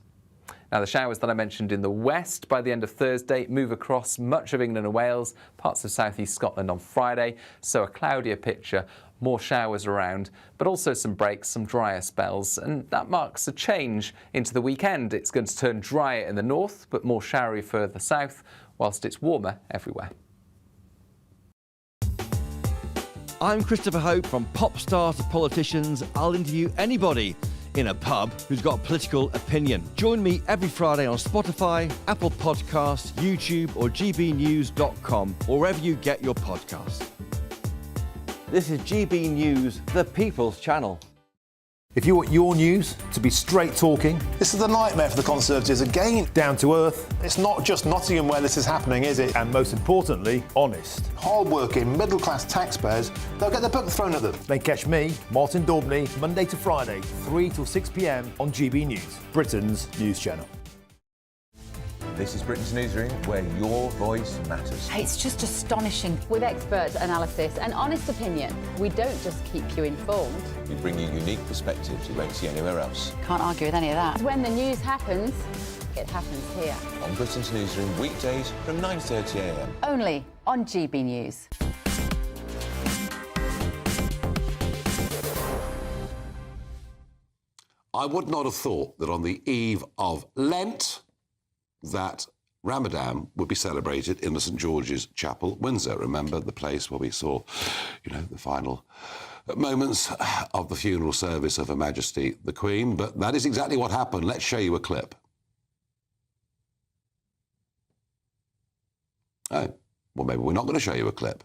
Now, the showers that I mentioned in the west by the end of Thursday move across much of England and Wales, parts of southeast Scotland on Friday, so a cloudier picture, more showers around, but also some breaks, some drier spells, and that marks a change into the weekend. It's going to turn drier in the north, but more showery further south, whilst it's warmer everywhere. I'm Christopher Hope. From pop stars to politicians, I'll interview anybody in a pub who's got a political opinion. Join me every Friday on Spotify, Apple Podcasts, YouTube or gbnews.com, or wherever you get your podcasts. This is GB News, the People's Channel. If you want your news to be straight talking, this is a nightmare for the Conservatives again. Down to earth. It's not just Nottingham where this is happening, is it? And most importantly, honest. Hard-working, middle-class taxpayers, they'll get their book thrown at them. Then catch me, Martin Daubney, Monday to Friday, 3 till 6 p.m. on GB News, Britain's news channel. This is Britain's Newsroom, where your voice matters. It's just astonishing. With expert analysis and honest opinion, we don't just keep you informed. We bring you unique perspectives you won't see anywhere else. Can't argue with any of that. When the news happens, it happens here. On Britain's Newsroom, weekdays from 9:30 a.m. Only on GB News. I would not have thought that on the eve of Lent, that Ramadan would be celebrated in the St George's Chapel, Windsor. Remember the place where we saw, the final moments of the funeral service of Her Majesty the Queen. But that is exactly what happened. Let's show you a clip. Oh, well, maybe we're not going to show you a clip.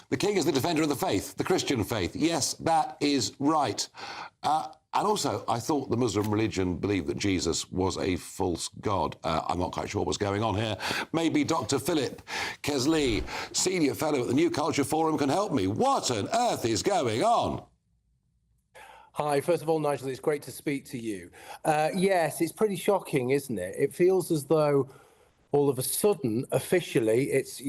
The king is the defender of the faith, the Christian faith. Yes, that is right. And also, I thought the Muslim religion believed that Jesus was a false god. I'm not quite sure what's going on here. Maybe Dr. Philip Kesley, Senior Fellow at the New Culture Forum, can help me. What on earth is going on? Hi, first of all, Nigel, it's great to speak to you. Yes, it's pretty shocking, isn't it? It feels as though all of a sudden, officially, it's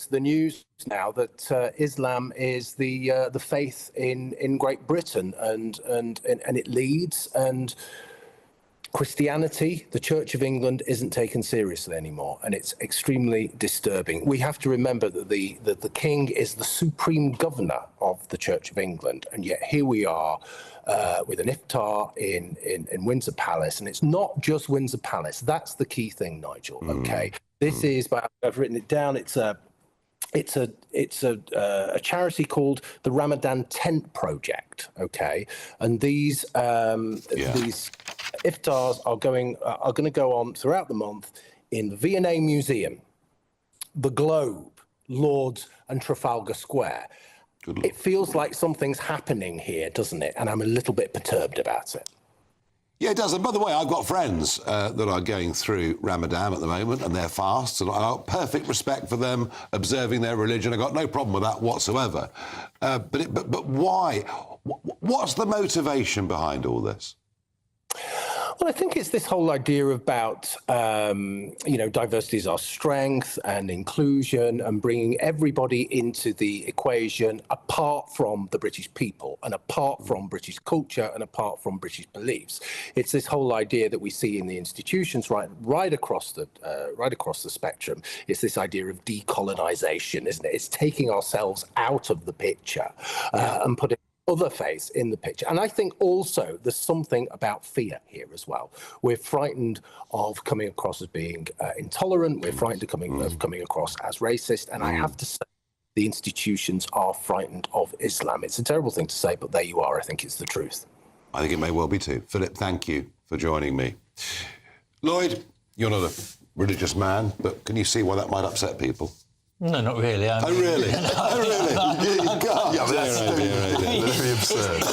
the news now that Islam is the faith in Great Britain, and it leads, and Christianity, the Church of England, isn't taken seriously anymore, and it's extremely disturbing. We have to remember that the king is the supreme governor of the Church of England, and yet here we are with an iftar in Windsor Palace, and it's not just Windsor Palace. That's the key thing, Nigel. Okay, this is. I've written it down. It's a charity called the Ramadan Tent Project. Okay, and these iftars are going to go on throughout the month in the V&A Museum, the Globe, Lord's, and Trafalgar Square. It feels like something's happening here, doesn't it? And I'm a little bit perturbed about it. Yeah, it does. And by the way, I've got friends that are going through Ramadan at the moment, and their fasts, and I've got perfect respect for them observing their religion. I've got no problem with that whatsoever. But why? What's the motivation behind all this? Well, I think it's this whole idea about, diversity is our strength and inclusion and bringing everybody into the equation apart from the British people and apart from British culture and apart from British beliefs. It's this whole idea that we see in the institutions right across the spectrum. It's this idea of decolonization, isn't it? It's taking ourselves out of the picture and putting other face in the picture. And I think also there's something about fear here as well. We're frightened of coming across as being intolerant. We're frightened of coming across as racist. And I have to say, the institutions are frightened of Islam. It's a terrible thing to say, but there you are. I think it's the truth. I think it may well be too. Philip, thank you for joining me. Lloyd, you're not a religious man, but can you see why that might upset people? No, not really. Oh, really? Yeah, but that's very absurd.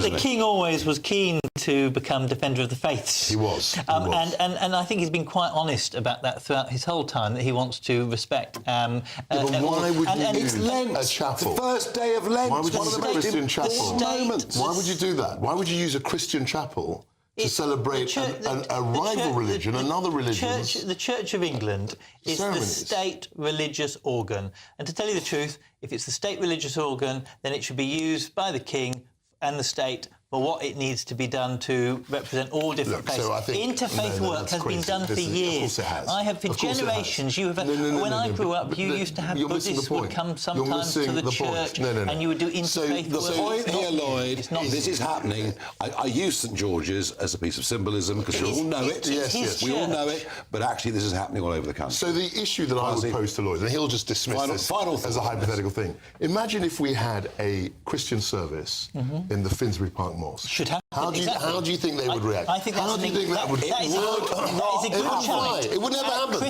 The king always was keen to become defender of the faiths. He was. And I think he's been quite honest about that throughout his whole time, that he wants to respect. But why would you use a chapel? The first day of Lent. Why would you use a Christian chapel? Why would you do that? Why would you use a Christian chapel to celebrate a rival religion, another religion? The Church of England is the state religious organ. And to tell you the truth, if it's the state religious organ, then it should be used by the king and the state for what it needs to be done to represent all different faiths. Interfaith work has been done for years. I have for generations. You have. When I grew up, you used to have Buddhists would come sometimes to the church, and you would do interfaith work. The point here, Lloyd, this is happening. I use St George's as a piece of symbolism because we all know it. Yes, we all know it. But actually, this is happening all over the country. So the issue that I would pose to Lloyd, and he'll just dismiss this as a hypothetical thing. Imagine if we had a Christian service in the Finsbury Park Mosque. Should happen. How do you think they would react? I think how do you think that would that is a good challenge. It would never happen.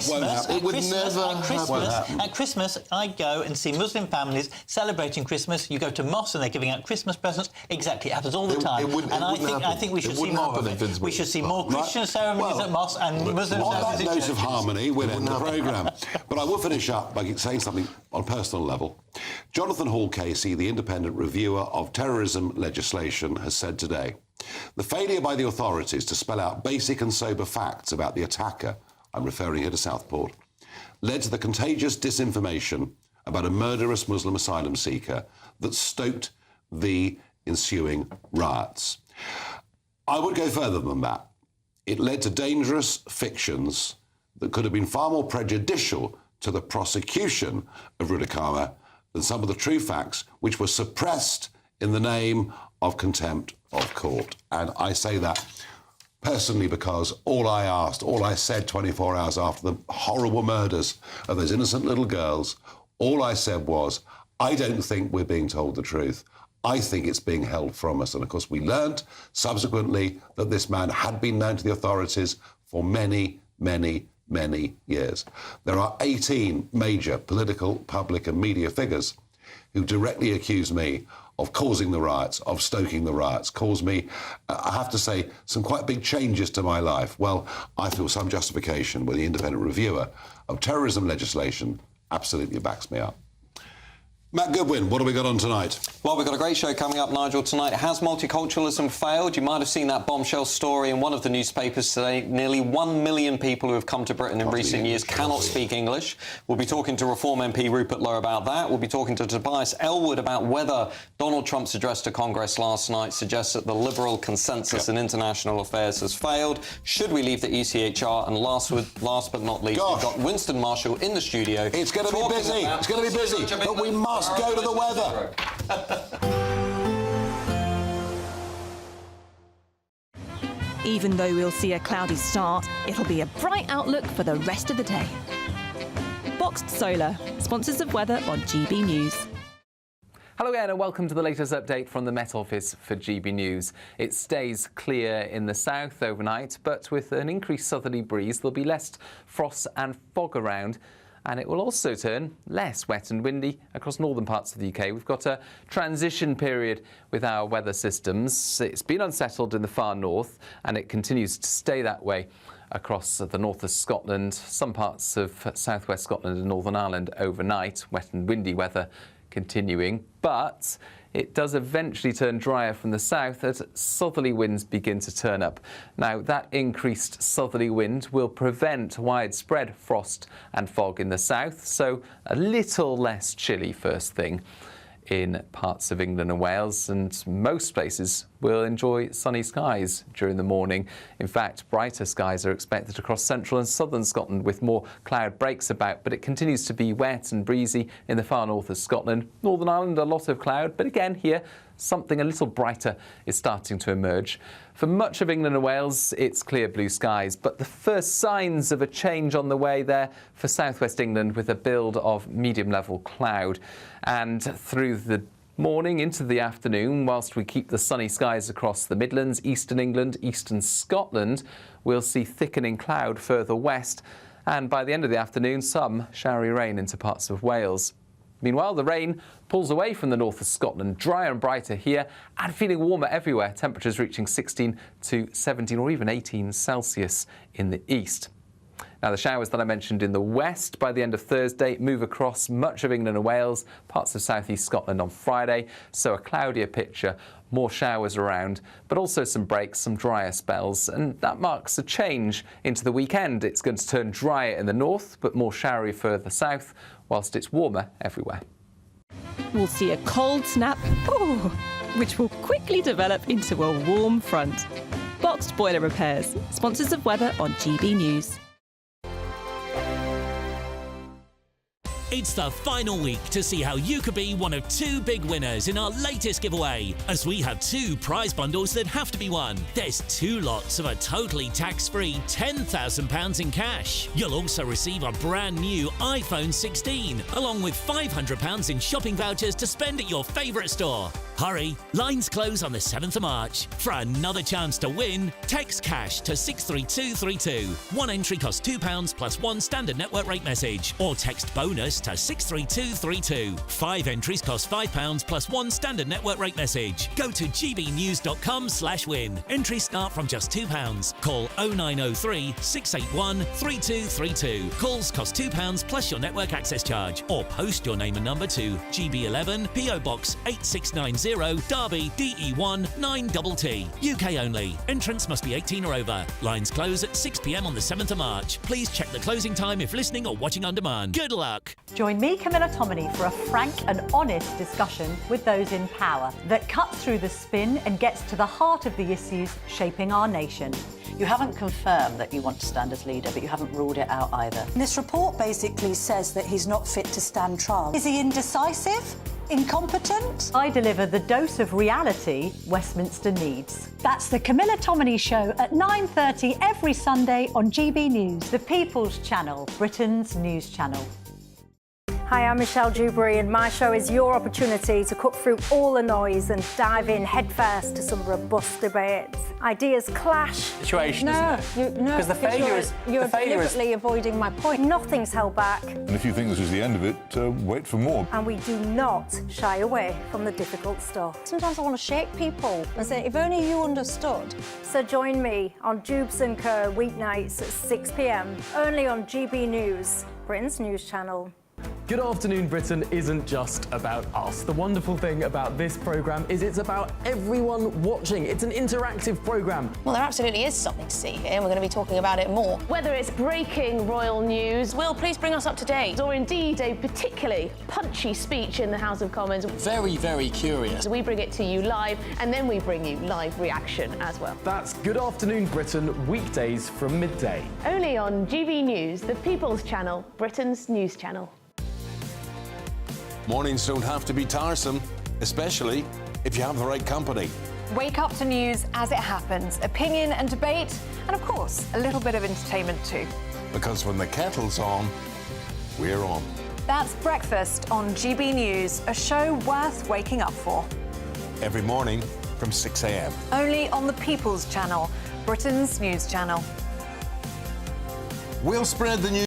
It would never happen. At Christmas, I go and see Muslim families celebrating Christmas. You go to mosques and they're giving out Christmas presents. Exactly, it happens all the time. I think we should see more of it. We should see more Christian ceremonies at mosques and Muslim ceremonies. On that note of harmony, we'll end the programme. But I will finish up by saying something on a personal level. Jonathan Hall Casey, the independent reviewer of terrorism legislation, has said today, the failure by the authorities to spell out basic and sober facts about the attacker, I'm referring here to Southport, led to the contagious disinformation about a murderous Muslim asylum seeker that stoked the ensuing riots. I would go further than that. It led to dangerous fictions that could have been far more prejudicial to the prosecution of Rudakama than some of the true facts which were suppressed in the name of contempt of court. And I say that personally because all I said 24 hours after the horrible murders of those innocent little girls, all I said was, I don't think we're being told the truth. I think it's being held from us. And of course, we learnt subsequently that this man had been known to the authorities for many, many, many years. There are 18 major political, public and media figures who directly accuse me of causing the riots, of stoking the riots, caused me, I have to say, some quite big changes to my life. Well, I feel some justification when the independent reviewer of terrorism legislation absolutely backs me up. Matt Goodwin, what have we got on tonight? Well, we've got a great show coming up, Nigel, tonight. Has multiculturalism failed? You might have seen that bombshell story in one of the newspapers today. Nearly 1 million people who have come to Britain in recent years cannot speak English. We'll be talking to Reform MP Rupert Lowe about that. We'll be talking to Tobias Ellwood about whether Donald Trump's address to Congress last night suggests that the Liberal consensus in international affairs has failed. Should we leave the ECHR? And last but not least, we've got Winston Marshall in the studio. It's going to be busy. It's going to be busy. But we must go to the weather. Even though we'll see a cloudy start, it'll be a bright outlook for the rest of the day. Boxed Solar, sponsors of weather on GB News. Hello again and welcome to the latest update from the Met Office for GB News. It stays clear in the south overnight, but with an increased southerly breeze, there'll be less frost and fog around. And it will also turn less wet and windy across northern parts of the UK. We've got a transition period with our weather systems. It's been unsettled in the far north, and it continues to stay that way across the north of Scotland, some parts of southwest Scotland and Northern Ireland overnight. Wet and windy weather continuing, but it does eventually turn drier from the south as southerly winds begin to turn up. Now, that increased southerly wind will prevent widespread frost and fog in the south, so a little less chilly first thing in parts of England and Wales, and most places will enjoy sunny skies during the morning. In fact, brighter skies are expected across central and southern Scotland with more cloud breaks about, but it continues to be wet and breezy in the far north of Scotland. Northern Ireland, a lot of cloud, but again here, something a little brighter is starting to emerge. For much of England and Wales, it's clear blue skies, but the first signs of a change on the way there for southwest England with a build of medium-level cloud. And through the morning into the afternoon, whilst we keep the sunny skies across the Midlands, eastern England, eastern Scotland, we'll see thickening cloud further west, and by the end of the afternoon, some showery rain into parts of Wales. Meanwhile, the rain pulls away from the north of Scotland, drier and brighter here and feeling warmer everywhere, temperatures reaching 16 to 17 or even 18 Celsius in the east. Now, the showers that I mentioned in the west by the end of Thursday move across much of England and Wales, parts of southeast Scotland on Friday, so a cloudier picture, more showers around, but also some breaks, some drier spells, and that marks a change into the weekend. It's going to turn drier in the north, but more showery further south, whilst it's warmer everywhere. We'll see a cold snap, which will quickly develop into a warm front. Boxed Boiler Repairs, sponsors of weather on GB News. It's the final week to see how you could be one of 2 big winners in our latest giveaway, as we have 2 prize bundles that have to be won. There's 2 lots of a totally tax-free £10,000 in cash. You'll also receive a brand new iPhone 16, along with £500 in shopping vouchers to spend at your favourite store. Hurry, lines close on the 7th of March. For another chance to win, text cash to 63232. One entry costs £2 plus 1 standard network rate message, or text bonus to 63232. 5 entries cost £5 plus 1 standard network rate message. Go to gbnews.com/win. Entries start from just £2. Call 0903 681 3232. Calls cost £2 plus your network access charge, or post your name and number to GB11 PO Box 8690 Derby DE1 9TT. UK only. Entrants must be 18 or over. Lines close at 6 p.m. on the 7th of March. Please check the closing time if listening or watching on demand. Good luck. Join me, Camilla Tominey, for a frank and honest discussion with those in power that cuts through the spin and gets to the heart of the issues shaping our nation. You haven't confirmed that you want to stand as leader, but you haven't ruled it out either. This report basically says that he's not fit to stand trial. Is he indecisive? Incompetent? I deliver the dose of reality Westminster needs. That's the Camilla Tominey Show at 9:30 every Sunday on GB News, the People's Channel, Britain's news channel. Hi, I'm Michelle Dewberry, and my show is your opportunity to cut through all the noise and dive in headfirst to some robust debates. Ideas clash. Situation, isn't it? Because the failure is... You're deliberately avoiding my point. Nothing's held back. And if you think this is the end of it, wait for more. And we do not shy away from the difficult stuff. Sometimes I want to shake people and say, if only you understood. So join me on Jubes & Co. weeknights at 6 p.m, only on GB News, Britain's news channel. Good Afternoon Britain isn't just about us. The wonderful thing about this programme is it's about everyone watching. It's an interactive programme. Well, there absolutely is something to see here, and we're going to be talking about it more. Whether it's breaking royal news, Will, please bring us up to date. or indeed a particularly punchy speech in the House of Commons. Very, very curious. So we bring it to you live, and then we bring you live reaction as well. That's Good Afternoon Britain, weekdays from midday. Only on GB News, the People's Channel, Britain's news channel. Mornings don't have to be tiresome, especially if you have the right company. Wake up to news as it happens, opinion and debate, and of course, a little bit of entertainment too. Because when the kettle's on, we're on. That's Breakfast on GB News, a show worth waking up for. Every morning from 6 a.m. Only on the People's Channel, Britain's news channel. We'll spread the news.